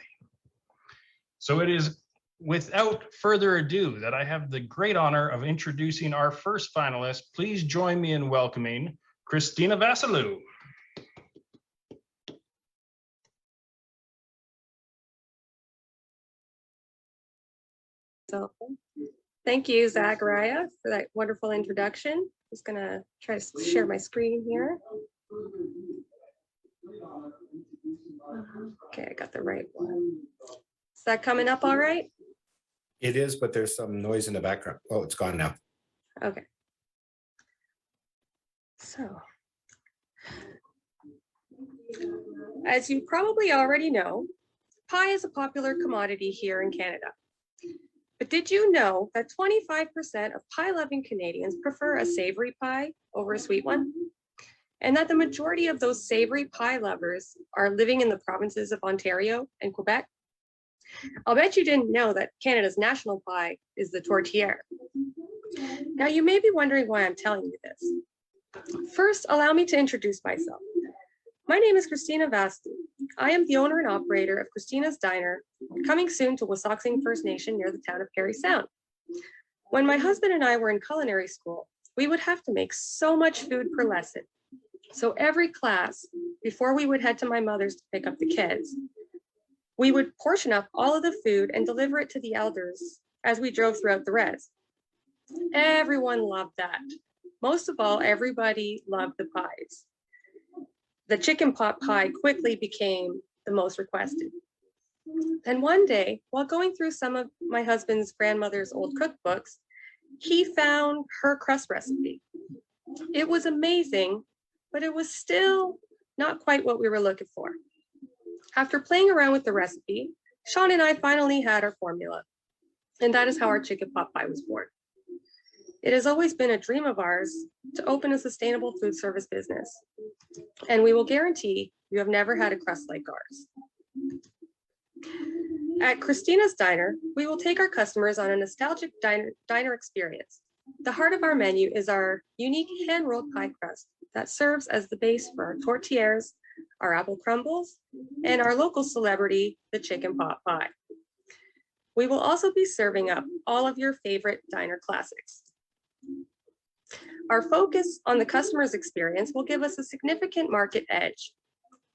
So it is without further ado that I have the great honor of introducing our first finalist. Please join me in welcoming Christina Vasilou. So thank you, Zechariah, for that wonderful introduction. Just gonna try to share my screen here. Okay, I got the right one. Is that coming up all right? It is, but there's some noise in the background. Oh, it's gone now. Okay. So, as you probably already know, pie is a popular commodity here in Canada. But did you know that 25% of pie-loving Canadians prefer a savory pie over a sweet one? And that the majority of those savory pie lovers are living in the provinces of Ontario and Quebec? I'll bet you didn't know that Canada's national pie is the tourtière. Now you may be wondering why I'm telling you this. First, allow me to introduce myself. My name is Christina Vasilou. I am the owner and operator of Christina's Diner, coming soon to Wasauksing First Nation near the town of Parry Sound. When my husband and I were in culinary school, we would have to make so much food per lesson. So every class, before we would head to my mother's to pick up the kids, we would portion up all of the food and deliver it to the elders as we drove throughout the res. Everyone loved that. Most of all, everybody loved the pies. The chicken pot pie quickly became the most requested. Then one day, while going through some of my husband's grandmother's old cookbooks, he found her crust recipe. It was amazing, but it was still not quite what we were looking for. After playing around with the recipe, Sean and I finally had our formula, and that is how our chicken pot pie was born. It has always been a dream of ours to open a sustainable food service business, and we will guarantee you have never had a crust like ours. At Christina's Diner, we will take our customers on a nostalgic diner experience. The heart of our menu is our unique hand-rolled pie crust that serves as the base for our tourtières, our apple crumbles, and our local celebrity, the chicken pot pie. We will also be serving up all of your favorite diner classics. Our focus on the customer's experience will give us a significant market edge.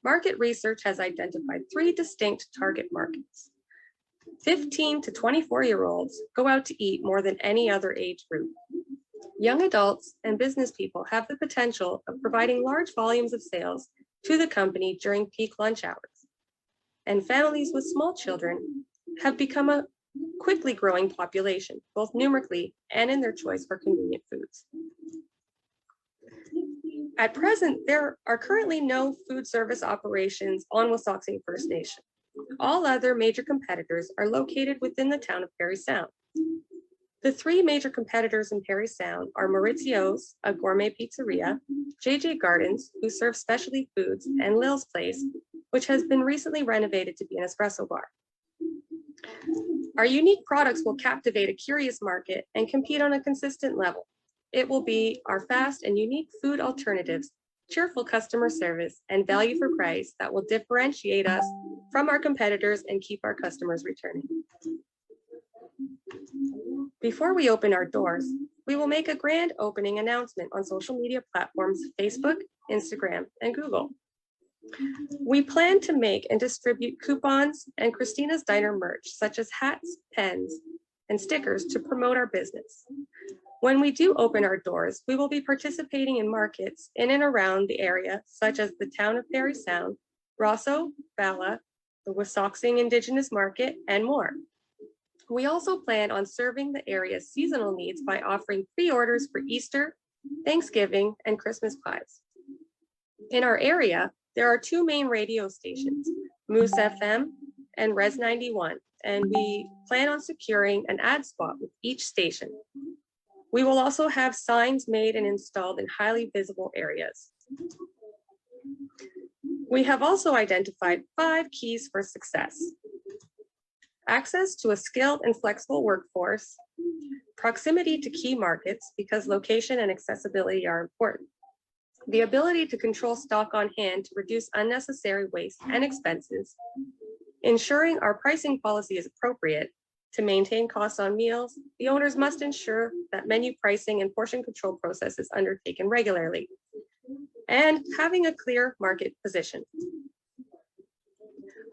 Market research has identified 3 distinct target markets. 15 to 24-year-olds go out to eat more than any other age group. Young adults and business people have the potential of providing large volumes of sales to the company during peak lunch hours. And families with small children have become a quickly growing population, both numerically and in their choice for convenient foods. At present, there are currently no food service operations on Wasauksing First Nation. All other major competitors are located within the town of Parry Sound. The 3 major competitors in Parry Sound are Maurizio's, a gourmet pizzeria, JJ Gardens, who serves specialty foods, and Lil's Place, which has been recently renovated to be an espresso bar. Our unique products will captivate a curious market and compete on a consistent level. It will be our fast and unique food alternatives, cheerful customer service, and value for price that will differentiate us from our competitors and keep our customers returning. Before we open our doors, we will make a grand opening announcement on social media platforms, Facebook, Instagram, and Google. We plan to make and distribute coupons and Christina's Diner merch, such as hats, pens, and stickers to promote our business. When we do open our doors, we will be participating in markets in and around the area, such as the town of Parry Sound, Rosso, Bala, the Wasauksing Indigenous Market, and more. We also plan on serving the area's seasonal needs by offering pre-orders for Easter, Thanksgiving, and Christmas pies. In our area, there are 2 main radio stations, Moose FM and Res 91, and we plan on securing an ad spot with each station. We will also have signs made and installed in highly visible areas. We have also identified 5 keys for success: access to a skilled and flexible workforce, proximity to key markets because location and accessibility are important, the ability to control stock on hand to reduce unnecessary waste and expenses, ensuring our pricing policy is appropriate. To maintain costs on meals, the owners must ensure that menu pricing and portion control process is undertaken regularly, and having a clear market position.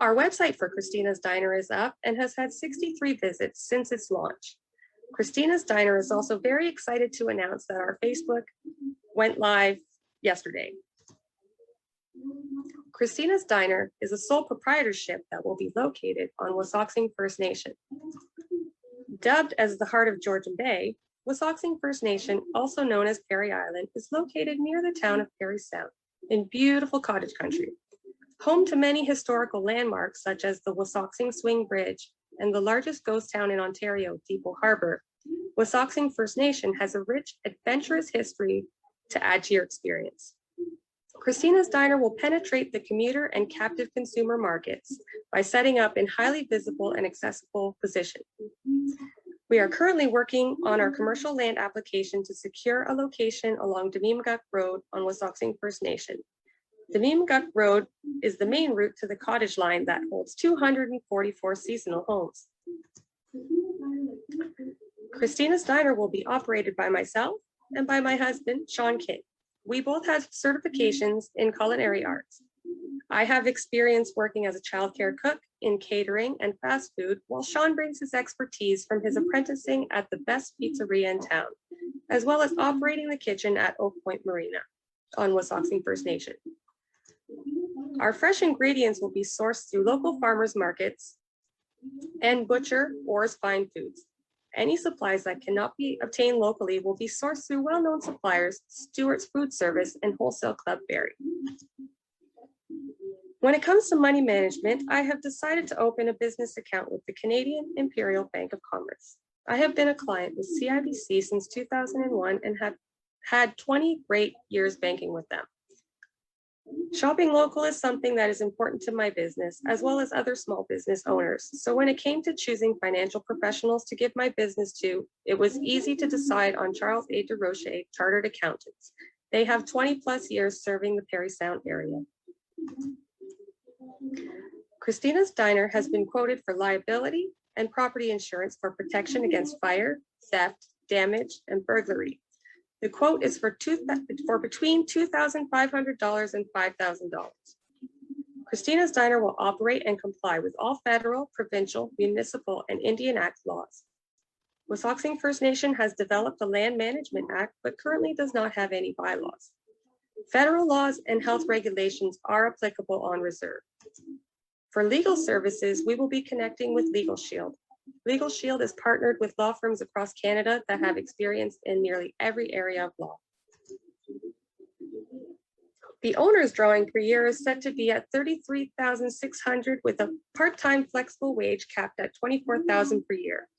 Our website for Christina's Diner is up and has had 63 visits since its launch. Christina's Diner is also very excited to announce that our Facebook went live yesterday. Christina's Diner is a sole proprietorship that will be located on Wasauksing First Nation. Dubbed as the heart of Georgian Bay, Wasauksing First Nation, also known as Parry Island, is located near the town of Parry Sound in beautiful cottage country. Home to many historical landmarks such as the Wasauksing Swing Bridge and the largest ghost town in Ontario, Depot Harbor, Wasauksing First Nation has a rich, adventurous history to add to your experience. Christina's Diner will penetrate the commuter and captive consumer markets by setting up in highly visible and accessible position. We are currently working on our commercial land application to secure a location along Demimguk Road on Wasauksing First Nation. Demimguk Road is the main route to the cottage line that holds 244 seasonal homes. Christina's Diner will be operated by myself and by my husband, Sean King. We both have certifications in culinary arts. I have experience working as a childcare cook in catering and fast food, while Sean brings his expertise from his apprenticing at the best pizzeria in town, as well as operating the kitchen at Oak Point Marina on Wasauksing First Nation. Our fresh ingredients will be sourced through local farmers markets and butcher or fine foods. Any supplies that cannot be obtained locally will be sourced through well-known suppliers, Stewart's Food Service and Wholesale Club Berry. When it comes to money management, I have decided to open a business account with the Canadian Imperial Bank of Commerce. I have been a client with CIBC since 2001 and have had 20 great years banking with them. Shopping local is something that is important to my business, as well as other small business owners. So when it came to choosing financial professionals to give my business to, it was easy to decide on Charles A. DeRoche, Chartered Accountants. They have 20 plus years serving the Parry Sound area. Christina's Diner has been quoted for liability and property insurance for protection against fire, theft, damage, and burglary. The quote is for between $2,500 and $5,000. Christina's Diner will operate and comply with all federal, provincial, municipal, and Indian Act laws. Wissahickon First Nation has developed a Land Management Act, but currently does not have any bylaws. Federal laws and health regulations are applicable on reserve. For legal services, we will be connecting with Legal Shield. Legal Shield is partnered with law firms across Canada that have experience in nearly every area of law. The owner's drawing per year is set to be at $33,600 with a part-time flexible wage capped at $24,000 per year.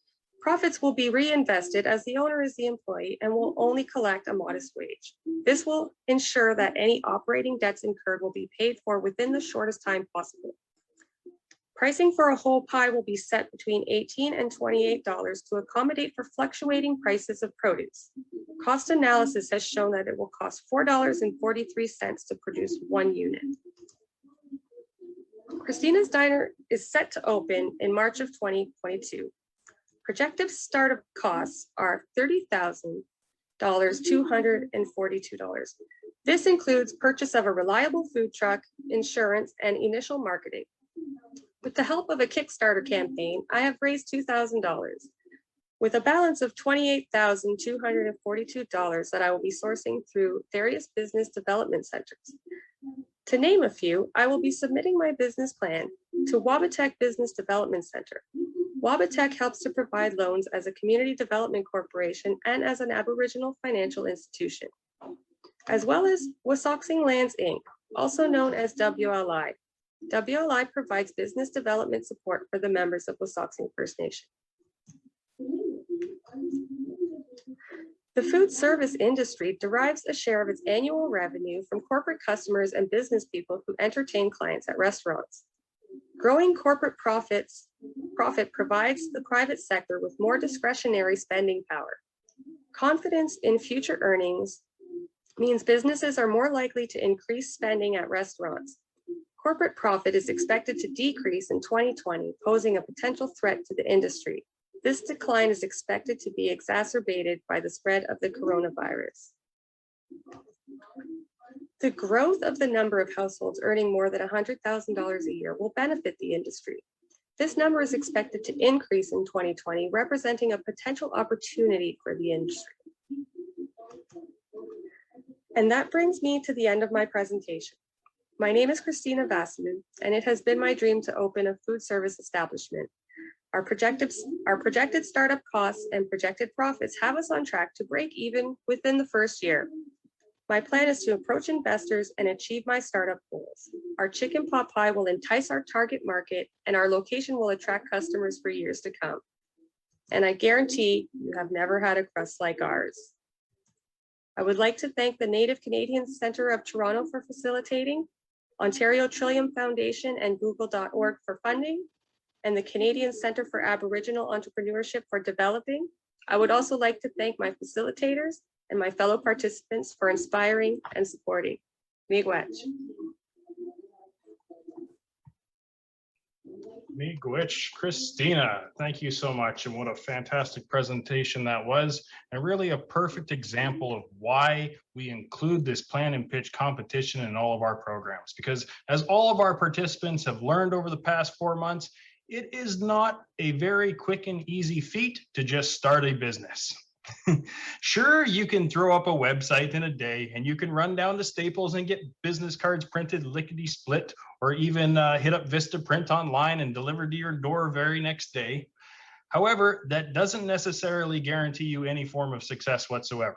Profits will be reinvested as the owner is the employee and will only collect a modest wage. This will ensure that any operating debts incurred will be paid for within the shortest time possible. Pricing for a whole pie will be set between $18 and $28 to accommodate for fluctuating prices of produce. Cost analysis has shown that it will cost $4.43 to produce 1 unit. Christina's Diner is set to open in March of 2022. Projected startup costs are $30,242. This includes purchase of a reliable food truck, insurance, and initial marketing. With the help of a Kickstarter campaign, I have raised $2,000 with a balance of $28,242 that I will be sourcing through various business development centers. To name a few, I will be submitting my business plan to Wabatek Business Development Center. Wabatek helps to provide loans as a community development corporation and as an Aboriginal financial institution, as well as Wissahickon Lands Inc., also known as WLI. WLI provides business development support for the members of Wissahickon First Nation. The food service industry derives a share of its annual revenue from corporate customers and business people who entertain clients at restaurants. Growing corporate profit provides the private sector with more discretionary spending power. Confidence in future earnings means businesses are more likely to increase spending at restaurants. Corporate profit is expected to decrease in 2020, posing a potential threat to the industry. This decline is expected to be exacerbated by the spread of the coronavirus. The growth of the number of households earning more than $100,000 a year will benefit the industry. This number is expected to increase in 2020, representing a potential opportunity for the industry. And that brings me to the end of my presentation. My name is Christina Vasilou, and it has been my dream to open a food service establishment. Our projected startup costs and projected profits have us on track to break even within the first year. My plan is to approach investors and achieve my startup goals. Our chicken pot pie will entice our target market, and our location will attract customers for years to come. And I guarantee you have never had a crust like ours. I would like to thank the Native Canadian Centre of Toronto for facilitating, Ontario Trillium Foundation and Google.org for funding, and the Canadian Centre for Aboriginal Entrepreneurship for developing. I would also like to thank my facilitators and my fellow participants for inspiring and supporting. Miigwech. Miigwech, Christina, thank you so much. And what a fantastic presentation that was. And really a perfect example of why we include this plan and pitch competition in all of our programs. Because as all of our participants have learned over the past 4 months, it is not a very quick and easy feat to just start a business. Sure, you can throw up a website in a day and you can run down to Staples and get business cards printed lickety split, or even hit up Vistaprint online and delivered to your door very next day. However, that doesn't necessarily guarantee you any form of success whatsoever.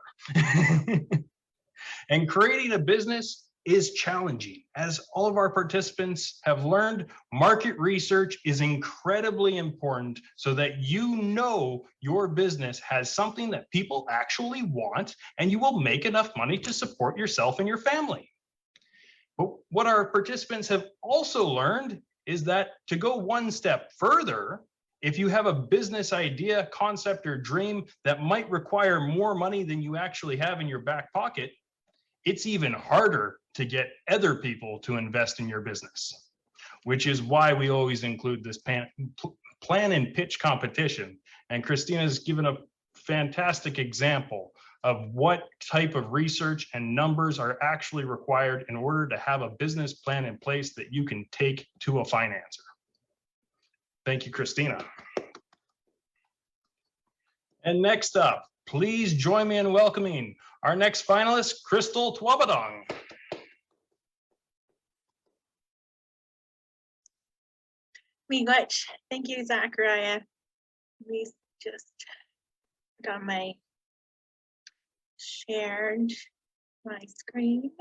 And creating a business is challenging. As all of our participants have learned, market research is incredibly important so that you know your business has something that people actually want and you will make enough money to support yourself and your family. But what our participants have also learned is that to go one step further, if you have a business idea, concept, or dream that might require more money than you actually have in your back pocket, it's even harder to get other people to invest in your business, which is why we always include this plan and pitch competition. And Christina's given a fantastic example of what type of research and numbers are actually required in order to have a business plan in place that you can take to a financer. Thank you, Christina. And next up, please join me in welcoming our next finalist, Crystal Twabadong. Miigwech. Thank you, Zechariah. Let me just put on my shared my screen.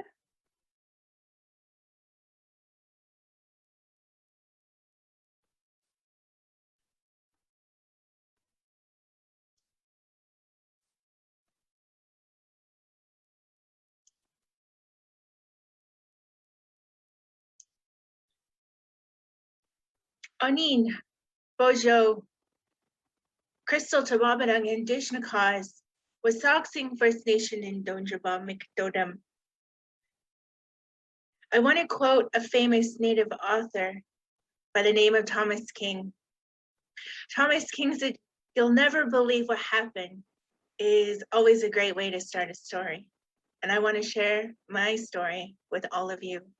Onin, Bojo, Crystal Twabadong, Indigenous Cause, Wasauksing First Nation in Donjaba Mikdodam. I want to quote a famous Native author by the name of Thomas King. Thomas King said, "You'll never believe what happened," is always a great way to start a story. And I want to share my story with all of you.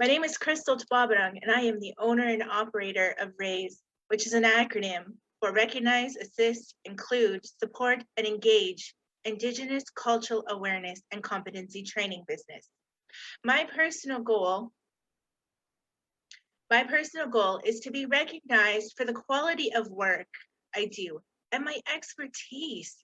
My name is Crystal Twabadong, and I am the owner and operator of RAISE, which is an acronym for Recognize, Assist, Include, Support, and Engage Indigenous Cultural Awareness and Competency Training Business. My personal goal is to be recognized for the quality of work I do and my expertise,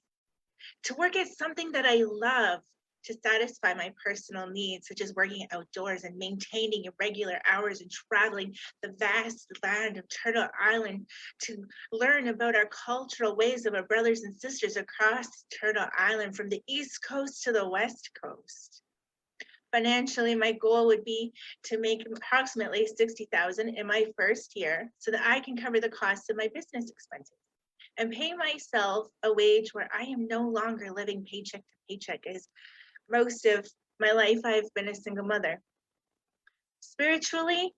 to work at something that I love, to satisfy my personal needs, such as working outdoors and maintaining irregular hours and traveling the vast land of Turtle Island to learn about our cultural ways of our brothers and sisters across Turtle Island from the East Coast to the West Coast. Financially, my goal would be to make approximately $60,000 in my first year so that I can cover the cost of my business expenses and pay myself a wage where I am no longer living paycheck to paycheck, as most of my life I've been a single mother. Spiritually,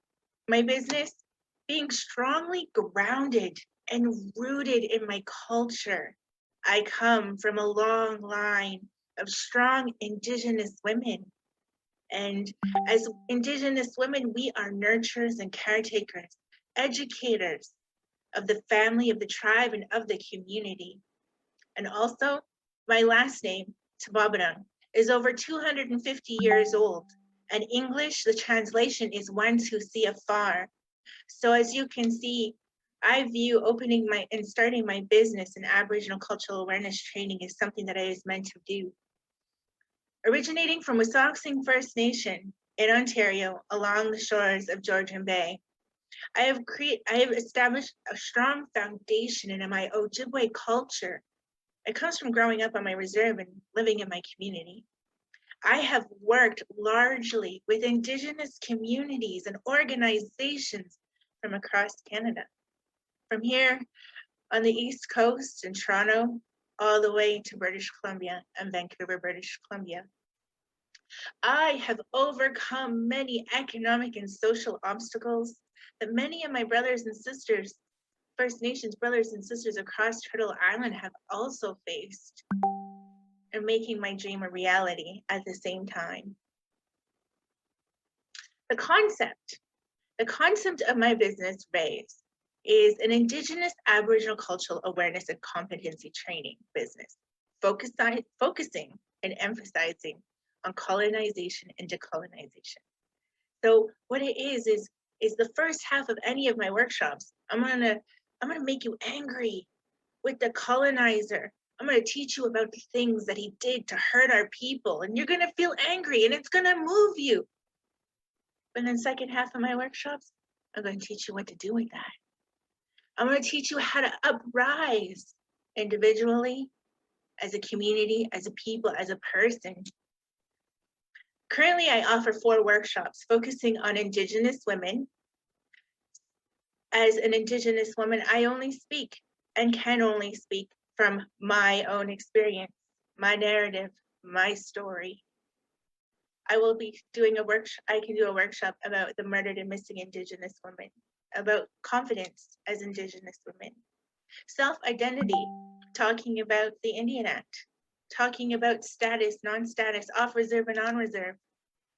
my business being strongly grounded and rooted in my culture. I come from a long line of strong Indigenous women. And as Indigenous women, we are nurturers and caretakers, educators of the family, of the tribe, and of the community. And also, my last name, Twabadong, is over 250 years old. And English, the translation is ones who see afar. So as you can see, I view opening and starting my business in Aboriginal cultural awareness training is something that I was meant to do. Originating from Wasauksing First Nation in Ontario along the shores of Georgian Bay, I have established a strong foundation in my Ojibwe culture. It comes from growing up on my reserve and living in my community. I have worked largely with Indigenous communities and organizations from across Canada. From here on the East Coast in Toronto, all the way to British Columbia and Vancouver, British Columbia. I have overcome many economic and social obstacles that many of my brothers and sisters, First Nations brothers and sisters across Turtle Island have also faced, and making my dream a reality at the same time. The concept of my business, RAISE, is an Indigenous Aboriginal cultural awareness and competency training business, focusing and emphasizing on colonization and decolonization. So what it is the first half of any of my workshops, I'm gonna make you angry with the colonizer. I'm gonna teach you about the things that he did to hurt our people, and you're gonna feel angry and it's gonna move you. But then second half of my workshops, I'm gonna teach you what to do with that. I'm gonna teach you how to uprise individually, as a community, as a people, as a person. Currently, I offer 4 workshops focusing on Indigenous women. As an Indigenous woman, I only speak and can only speak from my own experience, my narrative, my story. I will be doing I can do a workshop about the murdered and missing Indigenous women, about confidence as Indigenous women, self-identity talking about the Indian Act, talking about status, non-status, off-reserve and on-reserve,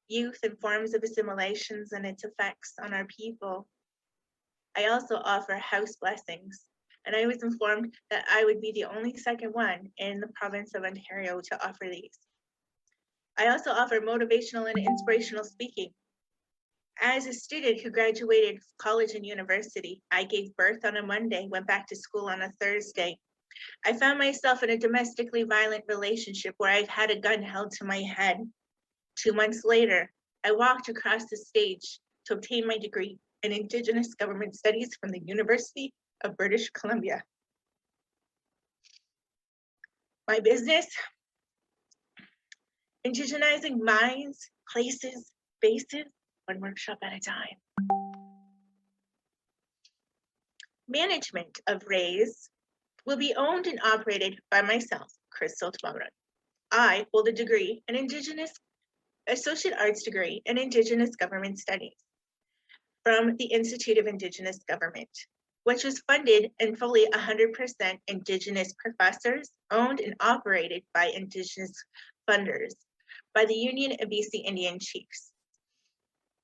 youth and forms of assimilations and its effects on our people. I also offer house blessings, and I was informed that I would be the only second one in the province of Ontario to offer these. I also offer motivational and inspirational speaking. As a student who graduated college and university, I gave birth on a Monday, went back to school on a Thursday. I found myself in a domestically violent relationship where I've had a gun held to my head. 2 months later, I walked across the stage to obtain my degree in Indigenous Government Studies from the University of British Columbia. My business, indigenizing minds, places, spaces, one workshop at a time. Management of RAISE will be owned and operated by myself, Crystal Twabadong. I hold a degree, an Indigenous Associate Arts degree in Indigenous Government Studies from the Institute of Indigenous Government, which was funded and fully 100% Indigenous professors, owned and operated by Indigenous funders by the Union of BC Indian Chiefs.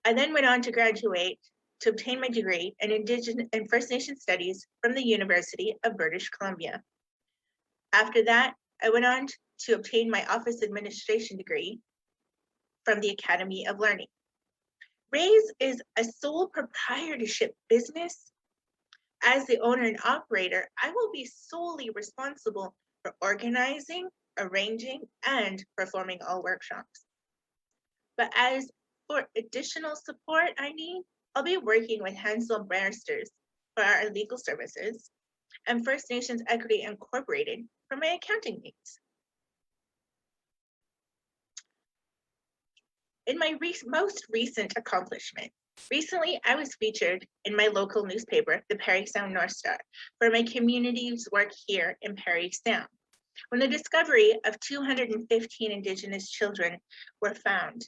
I then went on to graduate to obtain my degree in Indigenous and First Nation Studies from the University of British Columbia. After that, I went on to obtain my Office Administration degree from the Academy of Learning. RAISE is a sole proprietorship business. As the owner and operator, I will be solely responsible for organizing, arranging, and performing all workshops. But as for additional support I need, I'll be working with Hansel Barristers for our legal services and First Nations Equity Incorporated for my accounting needs. In my most recent accomplishment, recently I was featured in my local newspaper, the Parry Sound North Star, for my community's work here in Parry Sound. When the discovery of 215 Indigenous children were found,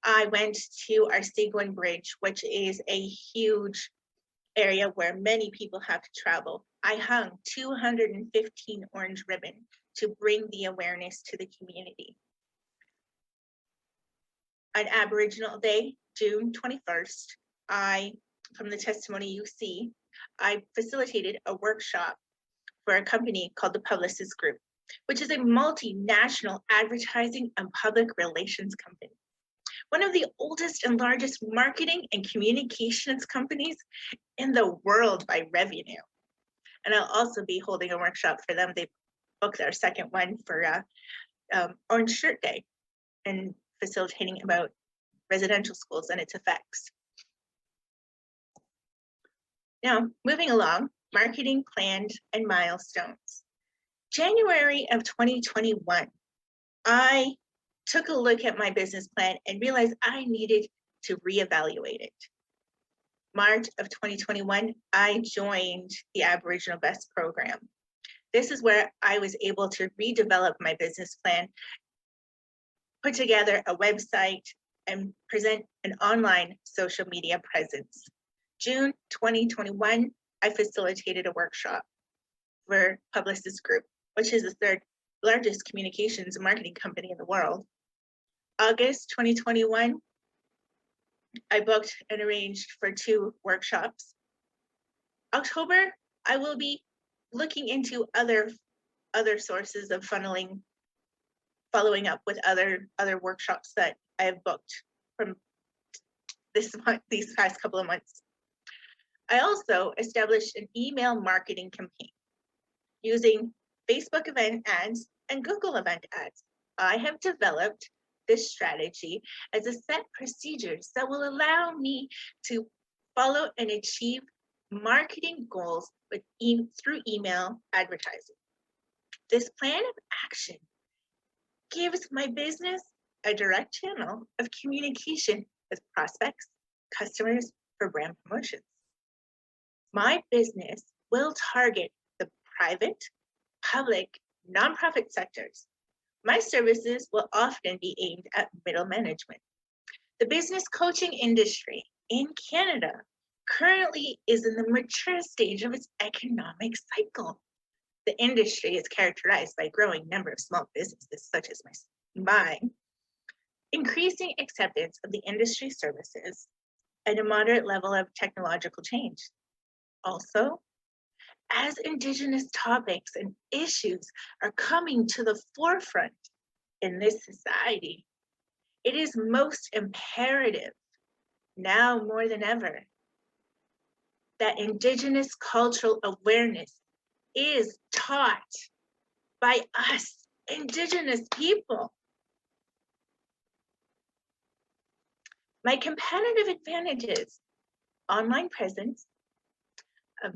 I went to our Seguin Bridge, which is a huge area where many people have to travel. I hung 215 orange ribbon to bring the awareness to the community. On Aboriginal Day, June 21st, from the testimony you see, I facilitated a workshop for a company called the Publicis Group, which is a multinational advertising and public relations company. One of the oldest and largest marketing and communications companies in the world by revenue. And I'll also be holding a workshop for them. They booked our second one for Orange Shirt Day and facilitating about residential schools and its effects. Now, moving along, marketing plans and milestones. January of 2021, I took a look at my business plan and realized I needed to reevaluate it. March of 2021, I joined the Aboriginal Best program. This is where I was able to redevelop my business plan, put together a website, and present an online social media presence. June 2021, I facilitated a workshop for Publicis Group, which is the third largest communications and marketing company in the world. August 2021, I booked and arranged for 2 workshops. October, I will be looking into other sources of funneling, following up with other workshops that I have booked from these past couple of months. I also established an email marketing campaign using Facebook event ads and Google event ads. I have developed this strategy as a set procedures that will allow me to follow and achieve marketing goals through email advertising. This plan of action gives my business a direct channel of communication with prospects, customers for brand promotions. My business will target the private, public, nonprofit sectors. My services will often be aimed at middle management. The business coaching industry in Canada currently is in the mature stage of its economic cycle. The The industry is characterized by a growing number of small businesses such as mine, increasing acceptance of the industry services, and a moderate level of technological change. Also, as Indigenous topics and issues are coming to the forefront in this society, it is most imperative now more than ever that Indigenous cultural awareness is taught by us, Indigenous people. My competitive advantages: online presence, a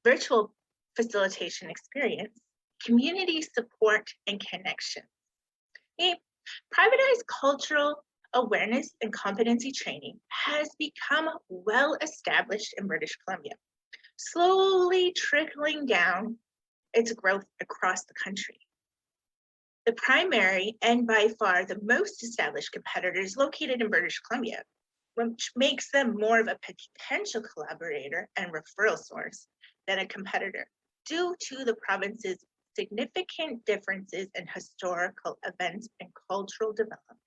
virtual facilitation experience, community support, and connection. Privatized cultural awareness and competency training has become well established in British Columbia, slowly trickling down its growth across the country. The primary and by far the most established competitor is located in British Columbia, which makes them more of a potential collaborator and referral source than a competitor, due to the province's significant differences in historical events and cultural development.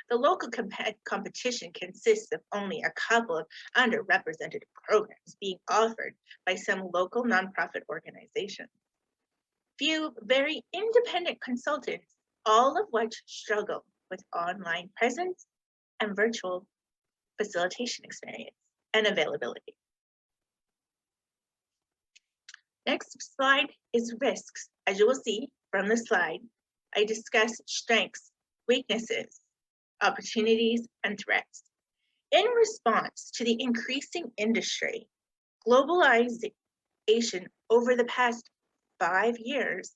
The local competition consists of only a couple of underrepresented programs being offered by some local nonprofit organizations. Few very independent consultants, all of which struggle with online presence and virtual facilitation experience and availability. Next slide is risks. As you will see from the slide, I discuss strengths, weaknesses, opportunities, and threats. In response to the increasing industry, globalization over the past 5 years,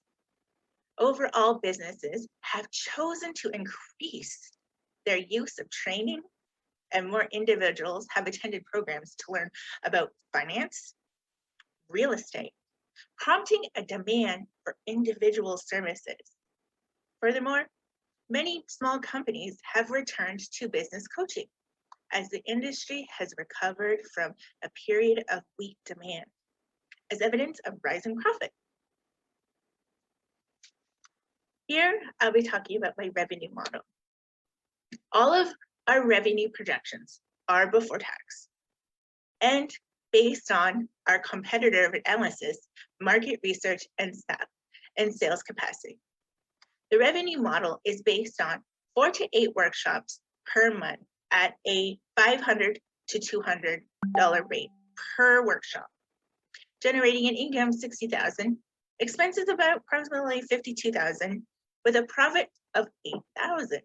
overall businesses have chosen to increase their use of training, and more individuals have attended programs to learn about finance, real estate, prompting a demand for individual services. Furthermore, many small companies have returned to business coaching as the industry has recovered from a period of weak demand, as evidence of rising profit. Here, I'll be talking about my revenue model. All of our revenue projections are before tax and based on our competitor analysis, market research, and staff and sales capacity. The revenue model is based on 4 to 8 workshops per month at a $500 to $200 rate per workshop, generating an income of $60,000, expenses about approximately $52,000, with a profit of $8,000.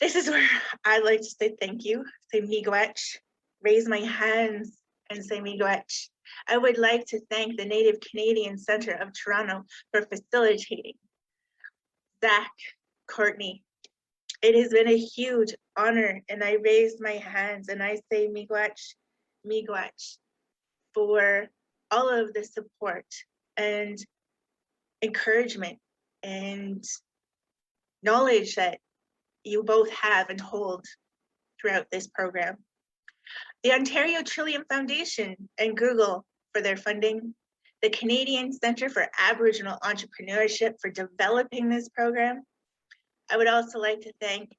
This is where I like to say thank you, say miigwech, raise my hands and say miigwech. I would like to thank the Native Canadian Centre of Toronto for facilitating. Zach, Courtney, it has been a huge honor, and I raise my hands and I say miigwech, miigwech, for all of the support and encouragement and knowledge that you both have and hold throughout this program. The Ontario Trillium Foundation and Google for their funding, the Canadian Centre for Aboriginal Entrepreneurship for developing this program. I would also like to thank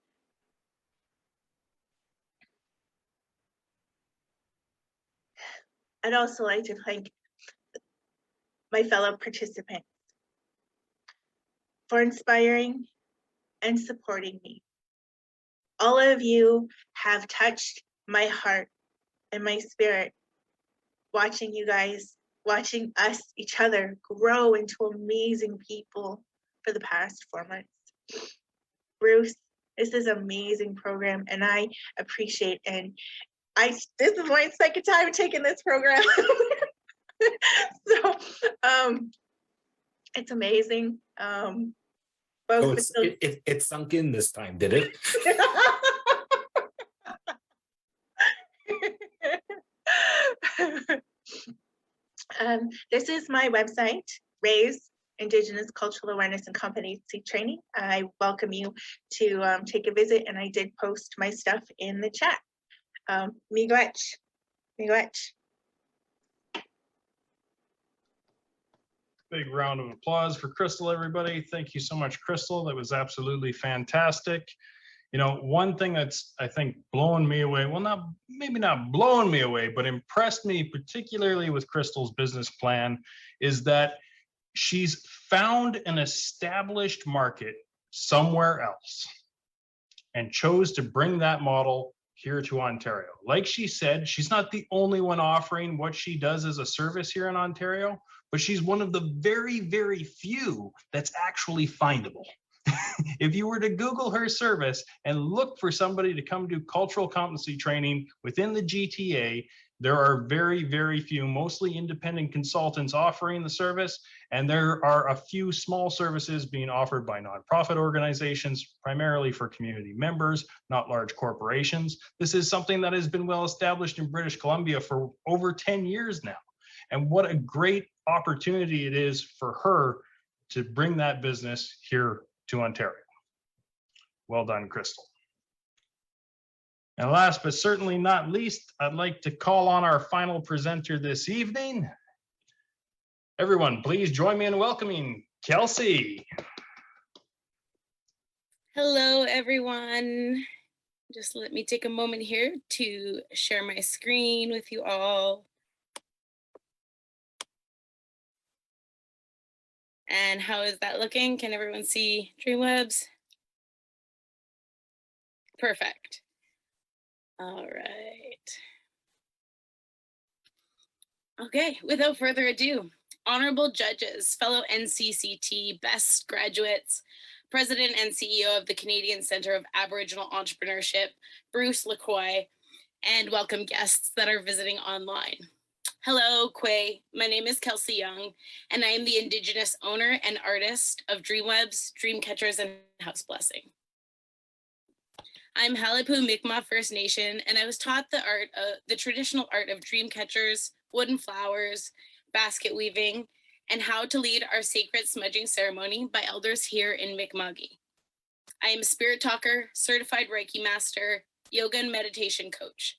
my fellow participants for inspiring and supporting me. All of you have touched my heart and my spirit, watching you guys, watching us, each other grow into amazing people for the past 4 months. Bruce, this is an amazing program and I appreciate, and this is my second time taking this program. So it's amazing. It sunk in this time, did it? This is my website, RAISE, Indigenous Cultural Awareness and Competency Training. I welcome you to take a visit, and I did post my stuff in the chat. Miigwech, miigwech. Big round of applause for Crystal, everybody. Thank you so much, Crystal. That was absolutely fantastic. You know, one thing that's, I think, blown me away, well, maybe not blown me away, but impressed me particularly with Crystal's business plan is that she's found an established market somewhere else and chose to bring that model here to Ontario. Like she said, she's not the only one offering what she does as a service here in Ontario, but she's one of the very, very few that's actually findable. If you were to Google her service and look for somebody to come do cultural competency training within the GTA, there are very, very few, mostly independent consultants offering the service. And there are a few small services being offered by nonprofit organizations, primarily for community members, not large corporations. This is something that has been well established in British Columbia for over 10 years now. And what a great opportunity it is for her to bring that business here to Ontario. Well done, Crystal. And last but certainly not least, I'd like to call on our final presenter this evening. Everyone, please join me in welcoming Kelsey. Hello, everyone. Just let me take a moment here to share my screen with you all. And how is that looking? Can everyone see Dreamwebs? Perfect. All right. Okay, without further ado, honorable judges, fellow NCCT best graduates, President and CEO of the Canadian Centre of Aboriginal Entrepreneurship, Bruce LaCroix, and welcome guests that are visiting online. Hello, Quay. My name is Kelsey Young, and I am the Indigenous owner and artist of Dreamwebs, Dreamcatchers, and House Blessing. I'm Halipu Mi'kmaq First Nation, and I was taught the traditional art of dream catchers, wooden flowers, basket weaving, and how to lead our sacred smudging ceremony by elders here in Mi'kmaqi. I am a spirit talker, certified Reiki master, yoga and meditation coach.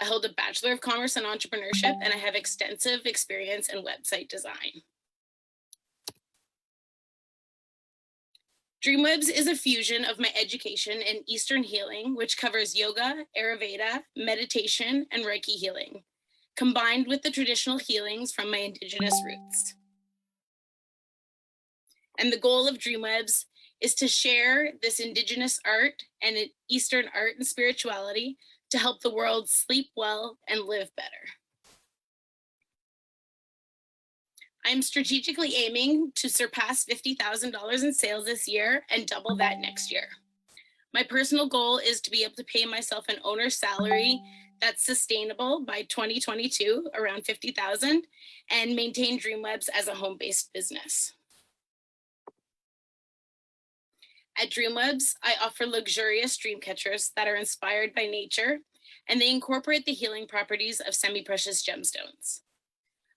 I hold a Bachelor of Commerce in Entrepreneurship, and I have extensive experience in website design. Dreamwebs is a fusion of my education in Eastern healing, which covers yoga, Ayurveda, meditation, and Reiki healing, combined with the traditional healings from my Indigenous roots. And the goal of Dreamwebs is to share this Indigenous art and Eastern art and spirituality to help the world sleep well and live better. I'm strategically aiming to surpass $50,000 in sales this year and double that next year. My personal goal is to be able to pay myself an owner's salary that's sustainable by 2022, around $50,000, and maintain Dreamwebs as a home-based business. At Dreamwebs, I offer luxurious dream catchers that are inspired by nature, and they incorporate the healing properties of semi-precious gemstones.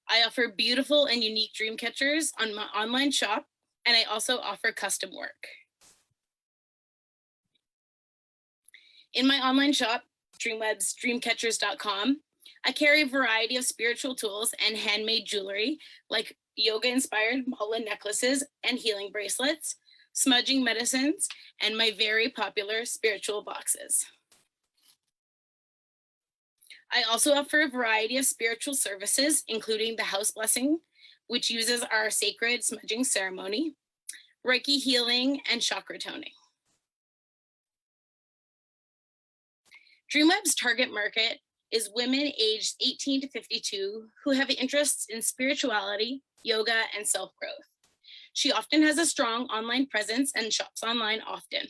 I offer beautiful and unique dream catchers on my online shop, and I also offer custom work. In my online shop, Dreamwebs, dreamcatchers.com, I carry a variety of spiritual tools and handmade jewelry like yoga-inspired mala necklaces and healing bracelets, smudging medicines, and my very popular spiritual boxes. I also offer a variety of spiritual services, including the house blessing, which uses our sacred smudging ceremony, Reiki healing, and chakra toning. Dreamweb's target market is women aged 18 to 52 who have interests in spirituality, yoga, and self-growth. She often has a strong online presence and shops online often.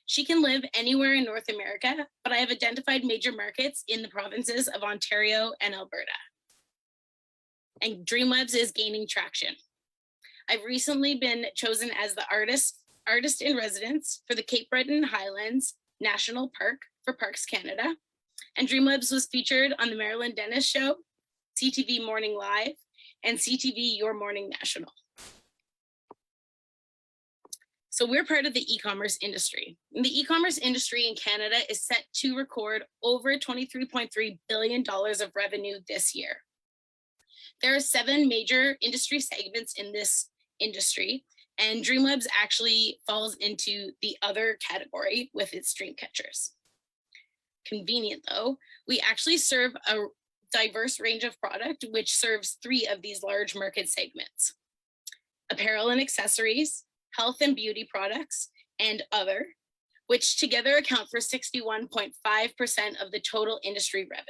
She can live anywhere in North America, but I have identified major markets in the provinces of Ontario and Alberta. And Dreamwebs is gaining traction. I've recently been chosen as the artist in residence for the Cape Breton Highlands National Park for Parks Canada. And Dreamwebs was featured on the Marilyn Dennis Show, CTV Morning Live, and CTV Your Morning National. So we're part of the e-commerce industry. And the e-commerce industry in Canada is set to record over $23.3 billion of revenue this year. There are 7 major industry segments in this industry, and Dreamwebs actually falls into the other category with its dream catchers. Convenient though, we actually serve a diverse range of product which serves 3 of these large market segments: apparel and accessories, health and beauty products, and other, which together account for 61.5% of the total industry revenue.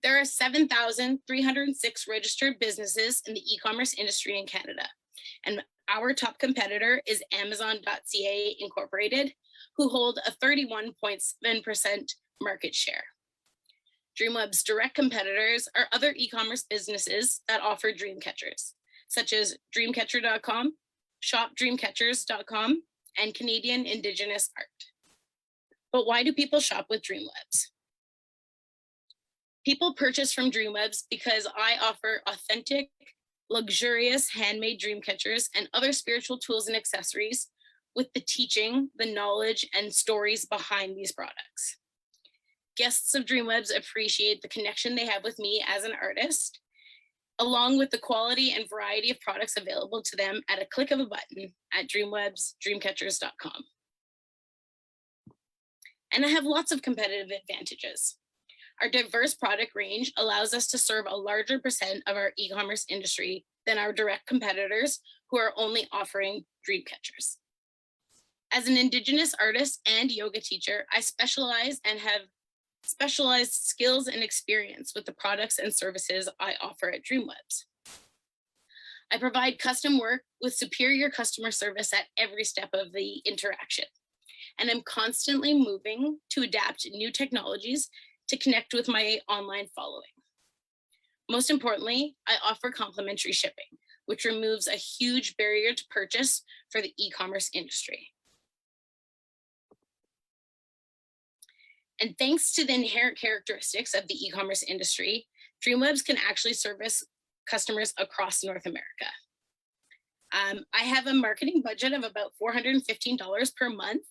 There are 7,306 registered businesses in the e-commerce industry in Canada, and our top competitor is Amazon.ca Incorporated, who hold a 31.7% market share. Dreamweb's direct competitors are other e-commerce businesses that offer dream catchers, such as dreamcatcher.com, shopdreamcatchers.com, and Canadian Indigenous Art. But why do people shop with Dreamwebs? People purchase from Dreamwebs because I offer authentic, luxurious handmade dream catchers and other spiritual tools and accessories with the teaching, the knowledge, and stories behind these products. Guests of Dreamwebs appreciate the connection they have with me as an artist, along with the quality and variety of products available to them at a click of a button at dreamcatchers.com. And I have lots of competitive advantages. Our diverse product range allows us to serve a larger percent of our e-commerce industry than our direct competitors who are only offering dream catchers. As an Indigenous artist and yoga teacher, I specialize and have specialized skills and experience with the products and services I offer at Dreamwebs. I provide custom work with superior customer service at every step of the interaction, and I'm constantly moving to adapt new technologies to connect with my online following. Most importantly, I offer complimentary shipping, which removes a huge barrier to purchase for the e-commerce industry. And thanks to the inherent characteristics of the e-commerce industry, Dreamwebs can actually service customers across North America. I have a marketing budget of about $415 per month,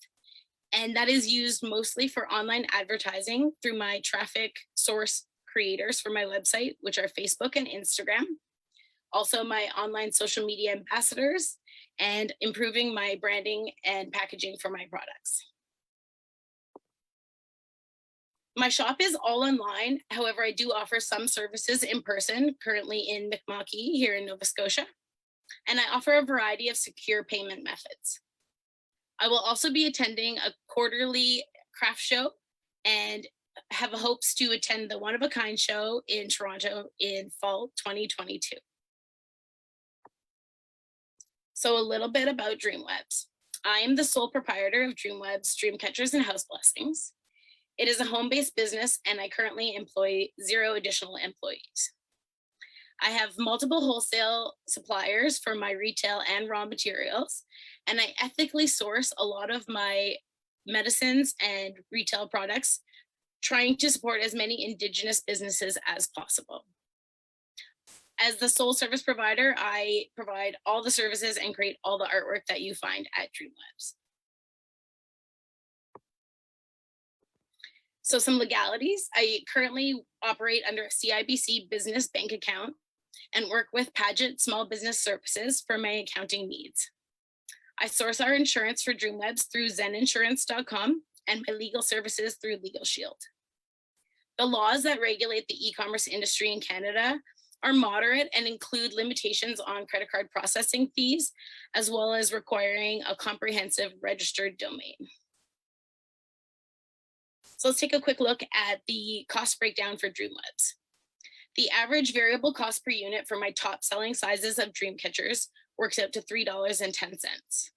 and that is used mostly for online advertising through my traffic source creators for my website, which are Facebook and Instagram. Also my online social media ambassadors, and improving my branding and packaging for my products. My shop is all online. However, I do offer some services in person, currently in Mi'kma'ki here in Nova Scotia, and I offer a variety of secure payment methods. I will also be attending a quarterly craft show and have hopes to attend the One of a Kind show in Toronto in fall 2022. So a little bit about Dreamwebs. I am the sole proprietor of Dreamwebs Dream Catchers and House Blessings. It is a home-based business, and I currently employ 0 additional employees. I have multiple wholesale suppliers for my retail and raw materials, and I ethically source a lot of my medicines and retail products, trying to support as many Indigenous businesses as possible. As the sole service provider, I provide all the services and create all the artwork that you find at Dreamwebs. So some legalities: I currently operate under a CIBC business bank account and work with Paget Small Business Services for my accounting needs. I source our insurance for Dreamwebs through zeninsurance.com and my legal services through Legal Shield. The laws that regulate the e-commerce industry in Canada are moderate and include limitations on credit card processing fees, as well as requiring a comprehensive registered domain. So let's take a quick look at the cost breakdown for Dreamwebs. The average variable cost per unit for my top selling sizes of dream catchers works out to $3.10.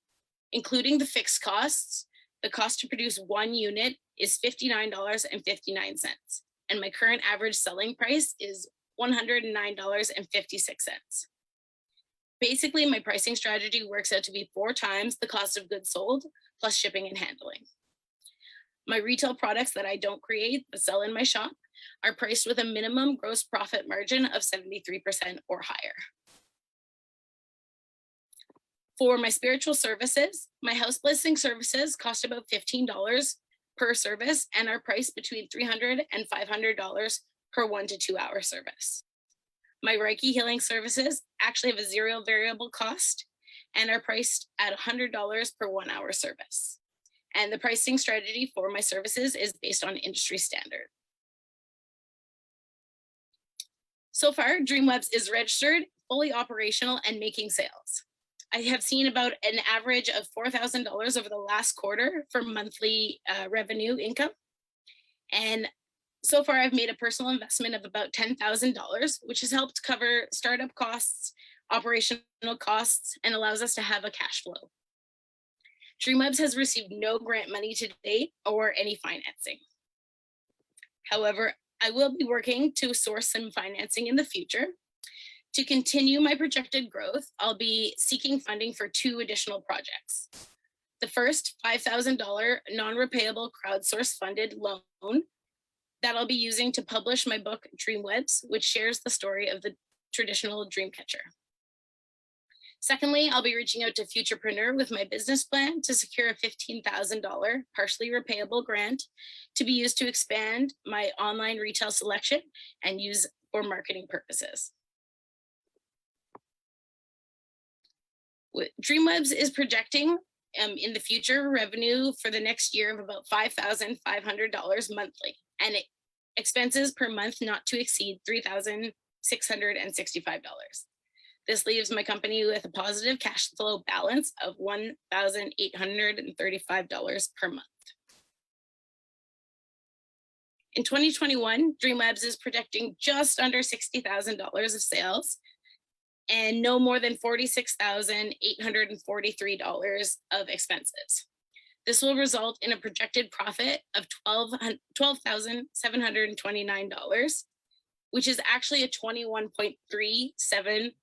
Including the fixed costs, the cost to produce 1 unit is $59.59, and my current average selling price is $109.56. Basically, my pricing strategy works out to be 4 times the cost of goods sold plus shipping and handling. My retail products that I don't create but sell in my shop are priced with a minimum gross profit margin of 73% or higher. For my spiritual services, my house blessing services cost about $15 per service and are priced between $300 and $500 per 1 to 2 hour service. My Reiki healing services actually have a 0 variable cost and are priced at $100 per 1 hour service. And the pricing strategy for my services is based on industry standard. So far, DreamWebs is registered, fully operational, and making sales. I have seen about an average of $4,000 over the last quarter for monthly revenue income. And so far, I've made a personal investment of about $10,000, which has helped cover startup costs, operational costs, and allows us to have a cash flow. DreamWebs has received no grant money to date or any financing. However, I will be working to source some financing in the future. To continue my projected growth, I'll be seeking funding for 2 additional projects. The first, $5,000 non-repayable crowdsource funded loan that I'll be using to publish my book, DreamWebs, which shares the story of the traditional dream catcher. Secondly, I'll be reaching out to Futurepreneur with my business plan to secure a $15,000 partially repayable grant to be used to expand my online retail selection and use for marketing purposes. DreamWebs is projecting in the future revenue for the next year of about $5,500 monthly, and expenses per month not to exceed $3,665. This leaves my company with a positive cash flow balance of $1,835 per month. In 2021, DreamWebs is projecting just under $60,000 of sales and no more than $46,843 of expenses. This will result in a projected profit of $12,729, which is actually a 21.37%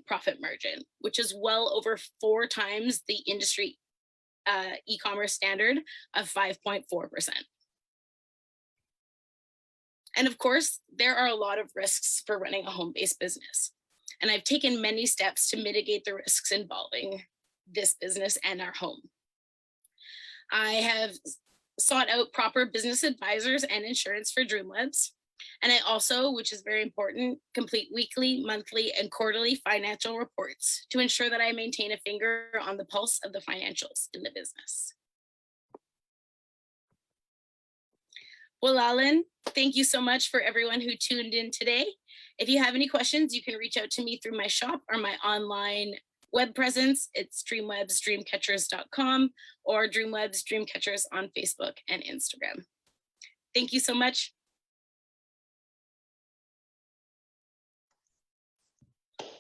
profit margin, which is well over 4 times the industry e-commerce standard of 5.4%. And of course, there are a lot of risks for running a home-based business. And I've taken many steps to mitigate the risks involving this business and our home. I have sought out proper business advisors and insurance for DreamWebs. And I also, which is very important, complete weekly, monthly, and quarterly financial reports to ensure that I maintain a finger on the pulse of the financials in the business. Well, Alan, thank you so much for everyone who tuned in today. If you have any questions, you can reach out to me through my shop or my online web presence. It's dreamwebsdreamcatchers.com or DreamWebs Dreamcatchers on Facebook and Instagram. Thank you so much.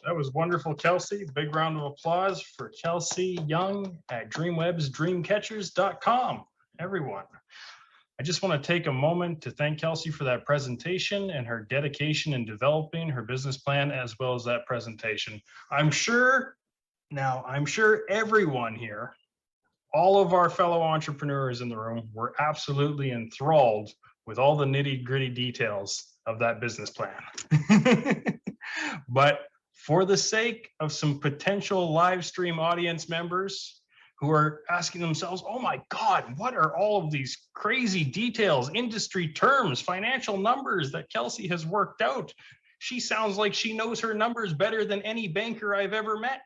That was wonderful, Kelsey. Big round of applause for Kelsey Young at dreamwebsdreamcatchers.com. Everyone. I just want to take a moment to thank Kelsey for that presentation and her dedication in developing her business plan as well as that presentation. I'm sure everyone here, all of our fellow entrepreneurs in the room, were absolutely enthralled with all the nitty-gritty details of that business plan. But for the sake of some potential live stream audience members who are asking themselves, oh my God, what are all of these crazy details, industry terms, financial numbers that Kelsey has worked out? She sounds like she knows her numbers better than any banker I've ever met.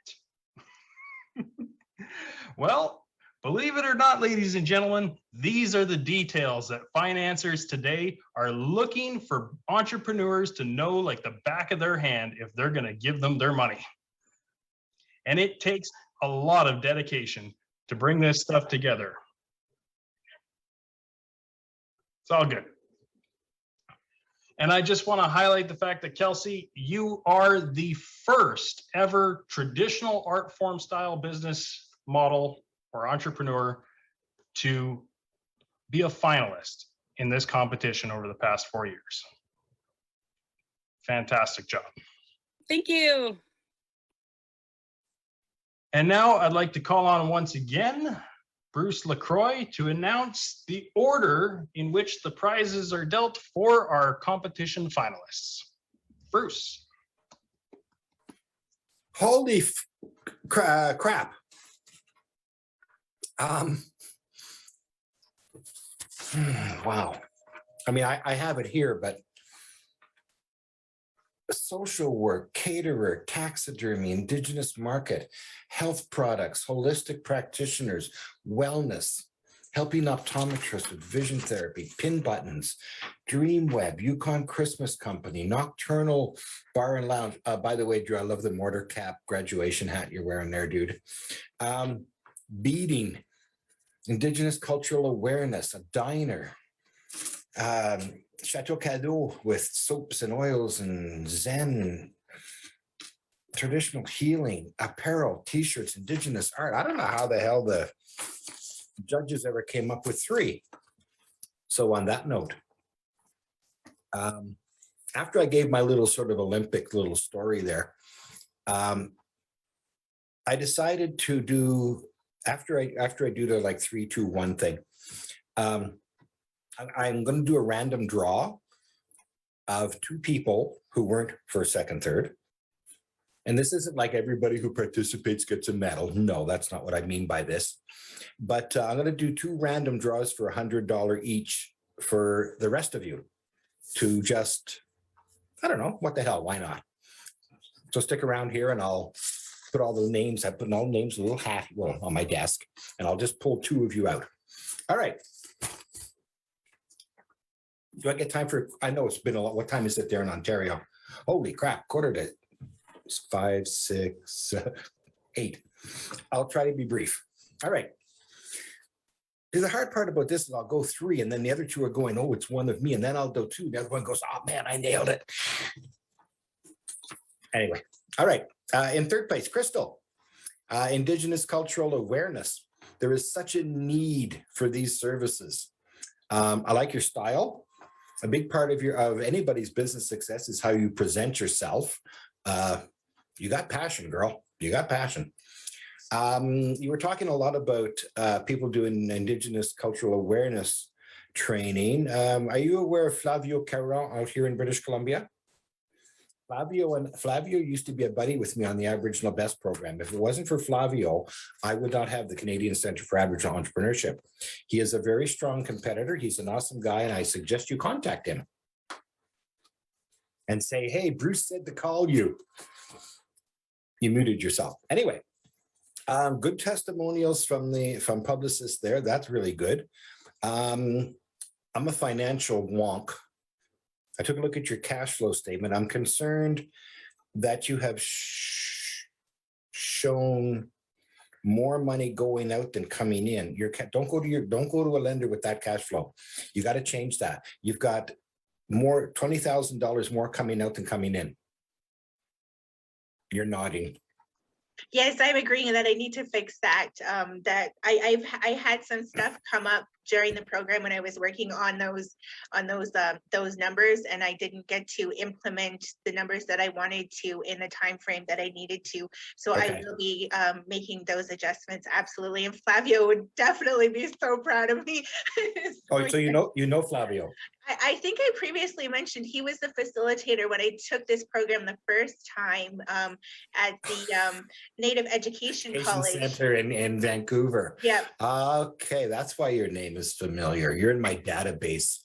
Well, believe it or not, ladies and gentlemen, these are the details that financiers today are looking for entrepreneurs to know like the back of their hand if they're going to give them their money. And it takes a lot of dedication to bring this stuff together. It's all good. And I just want to highlight the fact that, Kelsey, you are the first ever traditional art form style business model or entrepreneur to be a finalist in this competition over the past 4 years. Fantastic job. Thank you. And now I'd like to call on once again Bruce LaCroix to announce the order in which the prizes are dealt for our competition finalists. Bruce. Holy crap. Wow. I mean, I have it here, but social work, caterer, taxidermy, indigenous market, health products, holistic practitioners, wellness, helping optometrists with vision therapy, pin buttons, Dreamweb, Yukon Christmas Company, Nocturnal Bar and Lounge. By the way, Drew, I love the mortar cap graduation hat you're wearing there, dude. Beading, Indigenous cultural awareness, a diner, Chateau Cadeau with soaps and oils and Zen, traditional healing, apparel, t-shirts, Indigenous art. I don't know how the hell the judges ever came up with 3. So on that note, after I gave my little sort of Olympic little story there, I decided to do, after I do the like 3, 2, 1 thing, I'm going to do a random draw of 2 people who weren't first, second, third. And this isn't like everybody who participates gets a medal. No, that's not what I mean by this. But I'm going to do 2 random draws for $100 each for the rest of you to just, I don't know, what the hell, why not? So stick around here and I'll put all the names, I put all the names, a little hat, well, on my desk, and I'll just pull 2 of you out. All right. Do I get time for, I know it's been a lot, what time is it there in Ontario? Holy crap, 5, 6, 8. I'll try to be brief. All right. The hard part about this is I'll go 3 and then the other 2 are going, oh, it's one of me. And then I'll go 2. The other one goes, oh man, I nailed it. Anyway, all right. In third place, Crystal, Indigenous cultural awareness. There is such a need for these services. I like your style. A big part of anybody's business success is how you present yourself. You got passion, girl. You got passion. You were talking a lot about people doing Indigenous cultural awareness training. Are you aware of Flavio Caron out here in British Columbia? Flavio used to be a buddy with me on the Aboriginal Best program. If it wasn't for Flavio, I would not have the Canadian Centre for Aboriginal Entrepreneurship. He is a very strong competitor. He's an awesome guy, and I suggest you contact him and say, hey, Bruce said to call you. You muted yourself. Anyway, good testimonials from publicists there. That's really good. I'm a financial wonk. I took a look at your cash flow statement. I'm concerned that you have shown more money going out than coming in. Don't go to a lender with that cash flow. You got to change that. You've got more $20,000 more coming out than coming in. You're nodding. Yes, I'm agreeing that I need to fix that. That I had some stuff come up during the program when I was working on those numbers, and I didn't get to implement the numbers that I wanted to in the time frame that I needed to. So okay. I will be making those adjustments, absolutely. And Flavio would definitely be so proud of me. So you know Flavio. I think I previously mentioned he was the facilitator when I took this program the first time at the Native Education College Center in Vancouver. Yeah. Okay, that's why your name is familiar. You're in my database.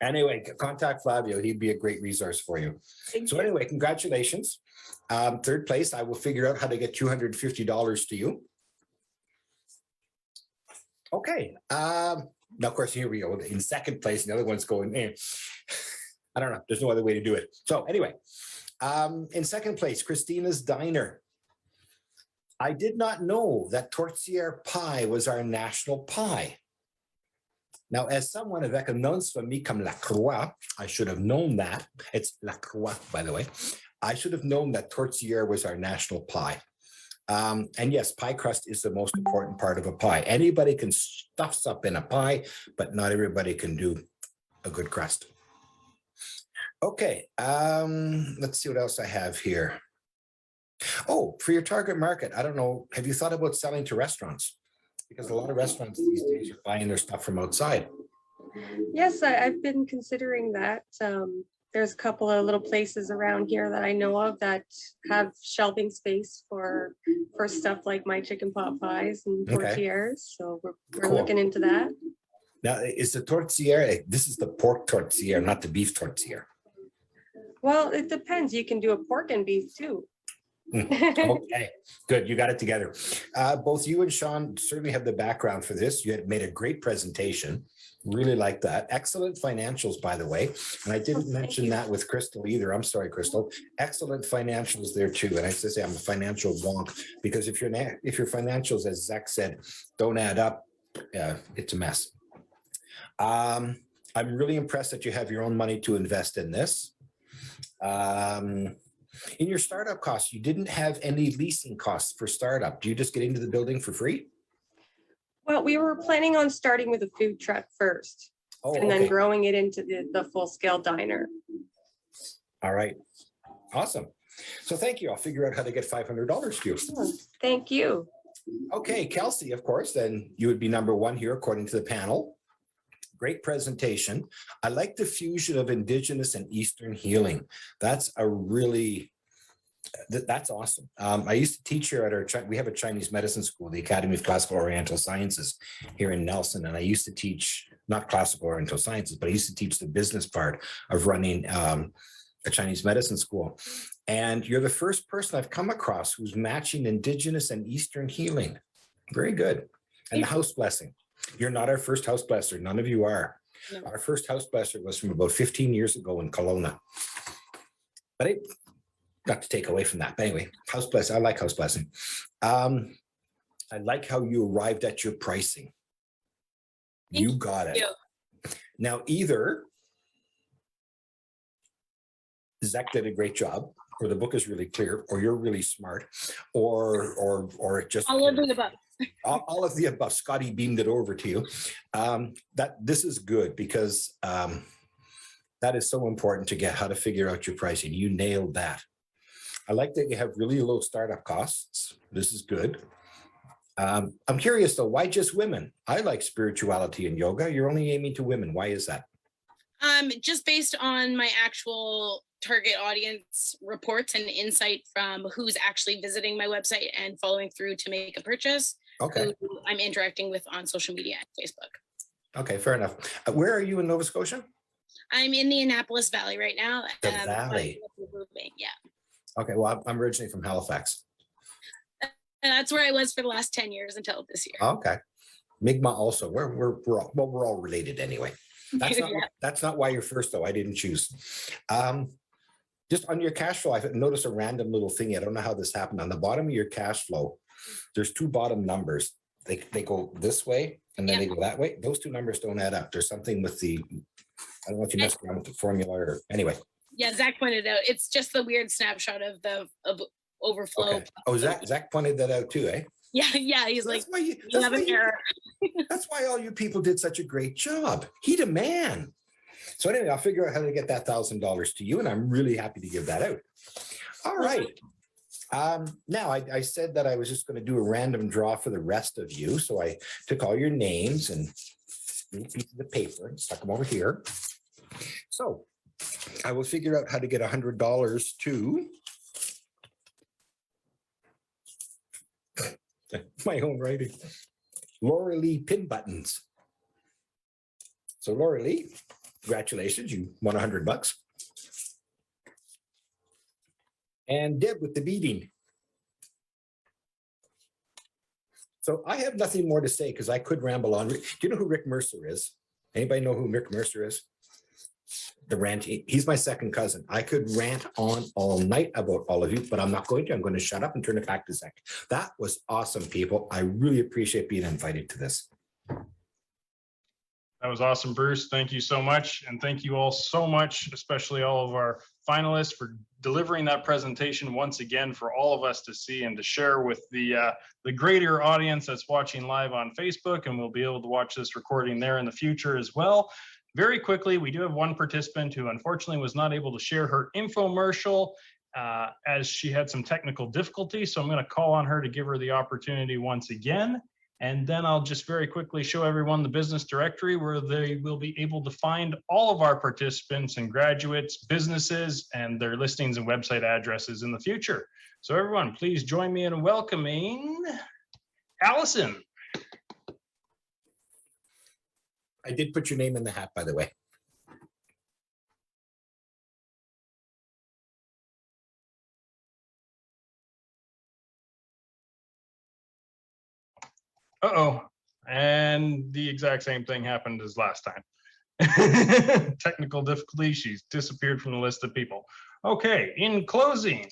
Anyway, contact Flavio. He'd be a great resource for you. Thank you. Anyway, congratulations. Third place, I will figure out how to get $250 to you. Okay. Now, of course, here we go. In second place, the other one's going in. I don't know. There's no other way to do it. So anyway, in second place, Christina's Diner. I did not know that tourtière pie was our national pie. Now, as someone avec un nom famille comme La Croix, I should have known that. It's La Croix, by the way. I should have known that tourtière was our national pie. And yes, pie crust is the most important part of a pie. Anybody can stuff stuff in a pie, but not everybody can do a good crust. Okay, let's see what else I have here. Oh, for your target market, I don't know, have you thought about selling to restaurants? Because a lot of restaurants these days are buying their stuff from outside. Yes, I've been considering that. There's a couple of little places around here that I know of that have shelving space for stuff like my chicken pot pies and tortillas. So we're looking into that. Now, is the tortilla, this is the pork tortilla, not the beef tortilla. Well, it depends. You can do a pork and beef too. Okay, good. You got it together. Both you and Sean certainly have the background for this. You had made a great presentation. Really like that. Excellent financials, by the way. And I didn't mention that with Crystal either. I'm sorry, Crystal. Excellent financials there too. And I have to say I'm a financial wonk because if your financials, as Zach said, don't add up, it's a mess. I'm really impressed that you have your own money to invest in this. In your startup costs, you didn't have any leasing costs for startup. Do you just get into the building for free? Well, we were planning on starting with a food truck first and then growing it into the full-scale diner. All right. Awesome. So thank you. I'll figure out how to get $500 to you. Thank you. Okay, Kelsey, of course, then you would be number one here according to the panel. Great presentation. I like the fusion of Indigenous and Eastern healing. That's a really, that's awesome. I used to teach here at we have a Chinese medicine school, the Academy of Classical Oriental Sciences here in Nelson. And I used to teach, not classical Oriental Sciences, but I used to teach the business part of running a Chinese medicine school. And you're the first person I've come across who's matching Indigenous and Eastern healing. Very good. And the house blessing. You're not our first house blesser. None of you are. No. Our first house blesser was from about 15 years ago in Kelowna. But not to take away from that. But anyway, house blessing. I like house blessing. I like how you arrived at your pricing. You got it. Now, either Zach did a great job, or the book is really clear, or you're really smart, or just all of the above. All of the above. Scotty beamed it over to you. That this is good because that is so important to get how to figure out your pricing. You nailed that. I like that you have really low startup costs. This is good. I'm curious though, why just women? I like spirituality and yoga. You're only aiming to women. Why is that? Just based on my actual target audience reports and insight from who's actually visiting my website and following through to make a purchase. Okay. Who I'm interacting with on social media and Facebook. Okay, fair enough. Where are you in Nova Scotia? I'm in the Annapolis Valley right now. The Valley. Yeah. Okay, well, I'm originally from Halifax. And that's where I was for the last 10 years until this year. Okay. Mi'kmaq also. We're all related anyway. That's not, that's not why you're first though. I didn't choose. Just on your cash flow, I've noticed a random little thing. I don't know how this happened. On the bottom of your cash flow, there's two bottom numbers. They go this way and then they go that way. Those two numbers don't add up. There's something with the, I don't know if you messed around with the formula or anyway. Yeah, Zach pointed out. It's just the weird snapshot of the overflow. Okay. Oh, Zach pointed that out too, eh? Yeah. He's like, you have an error. That's why all you people did such a great job. He the man. So anyway, I'll figure out how to get that $1,000 to you, and I'm really happy to give that out. All right. Now, I said that I was just going to do a random draw for the rest of you. So I took all your names and pieces of paper and stuck them over here. So I will figure out how to get $100 to my own writing. Laura Lee Pin Buttons. So Laura Lee, congratulations, you won $100. And Deb with the beading. So I have nothing more to say because I could ramble on. Do you know who Rick Mercer is? Anybody know who Rick Mercer is? The rant. He's my second cousin. I could rant on all night about all of you, but I'm not going to. I'm going to shut up and turn it back to Zach. That was awesome, people. I really appreciate being invited to this. That was awesome, Bruce. Thank you so much. And thank you all so much, especially all of our finalists, for delivering that presentation once again for all of us to see and to share with the greater audience that's watching live on Facebook, and we'll be able to watch this recording there in the future as well. Very quickly, we do have one participant who unfortunately was not able to share her infomercial as she had some technical difficulties. So I'm going to call on her to give her the opportunity once again. And then I'll just very quickly show everyone the business directory where they will be able to find all of our participants and graduates, businesses, and their listings and website addresses in the future. So everyone, please join me in welcoming Allison. I did put your name in the hat, by the way. Uh-oh. And the exact same thing happened as last time. Technical difficulty. She's disappeared from the list of people. Okay, in closing,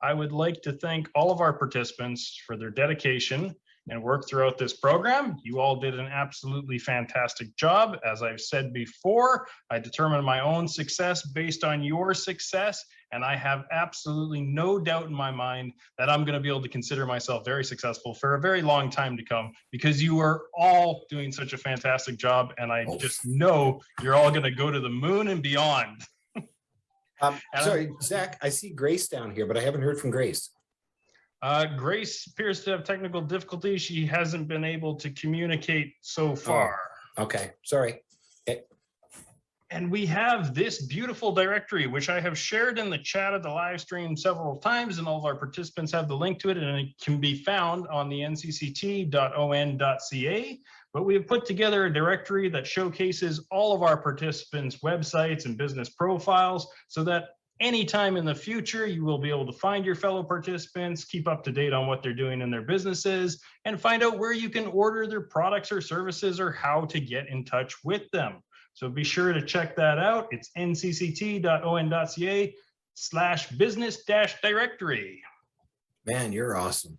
I would like to thank all of our participants for their dedication and work throughout this program. You all did an absolutely fantastic job. As I've said before, I determine my own success based on your success, and I have absolutely no doubt in my mind that I'm going to be able to consider myself very successful for a very long time to come, because you are all doing such a fantastic job, and I just know you're all going to go to the moon and beyond. Sorry, Zach, I see Grace down here, but I haven't heard from Grace. Grace appears to have technical difficulties. She hasn't been able to communicate so far. Okay, sorry. And we have this beautiful directory, which I have shared in the chat of the live stream several times, and all of our participants have the link to it, and it can be found on the ncct.on.ca. But we have put together a directory that showcases all of our participants' websites and business profiles, so that anytime in the future, you will be able to find your fellow participants, keep up to date on what they're doing in their businesses, and find out where you can order their products or services or how to get in touch with them. So be sure to check that out. It's ncct.on.ca/business-directory. Man, you're awesome.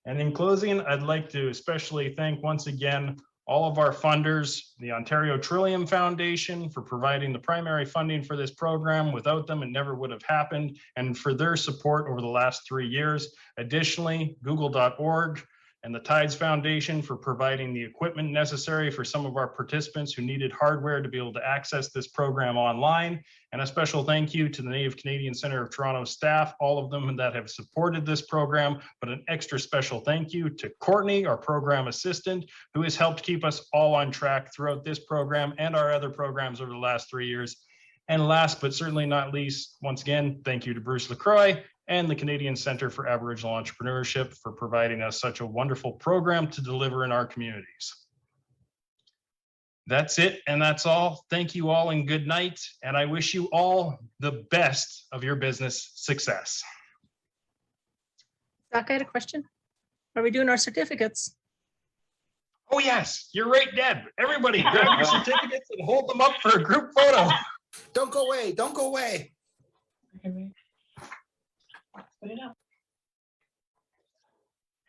And in closing, I'd like to especially thank once again all of our funders, the Ontario Trillium Foundation, for providing the primary funding for this program. Without them, it never would have happened, and for their support over the last 3 years. Additionally, Google.org and the Tides Foundation for providing the equipment necessary for some of our participants who needed hardware to be able to access this program online. And a special thank you to the Native Canadian Centre of Toronto staff, all of them that have supported this program, but an extra special thank you to Courtney, our program assistant, who has helped keep us all on track throughout this program and our other programs over the last 3 years. And last but certainly not least, once again, thank you to Bruce LaCroix and the Canadian Centre for Aboriginal Entrepreneurship for providing us such a wonderful program to deliver in our communities. That's it, and that's all. Thank you all and good night, and I wish you all the best of your business success. Zach, I had a question. Are we doing our certificates? Oh yes, you're right, Deb. Everybody grab your certificates and hold them up for a group photo. Don't go away, don't go away. Put it up.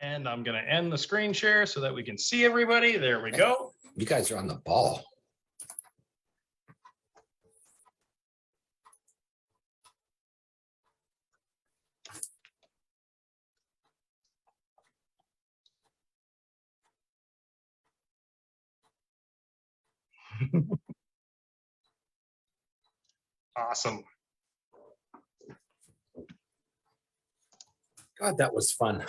And I'm going to end the screen share so that we can see everybody. There we go. You guys are on the ball. Awesome. God, that was fun.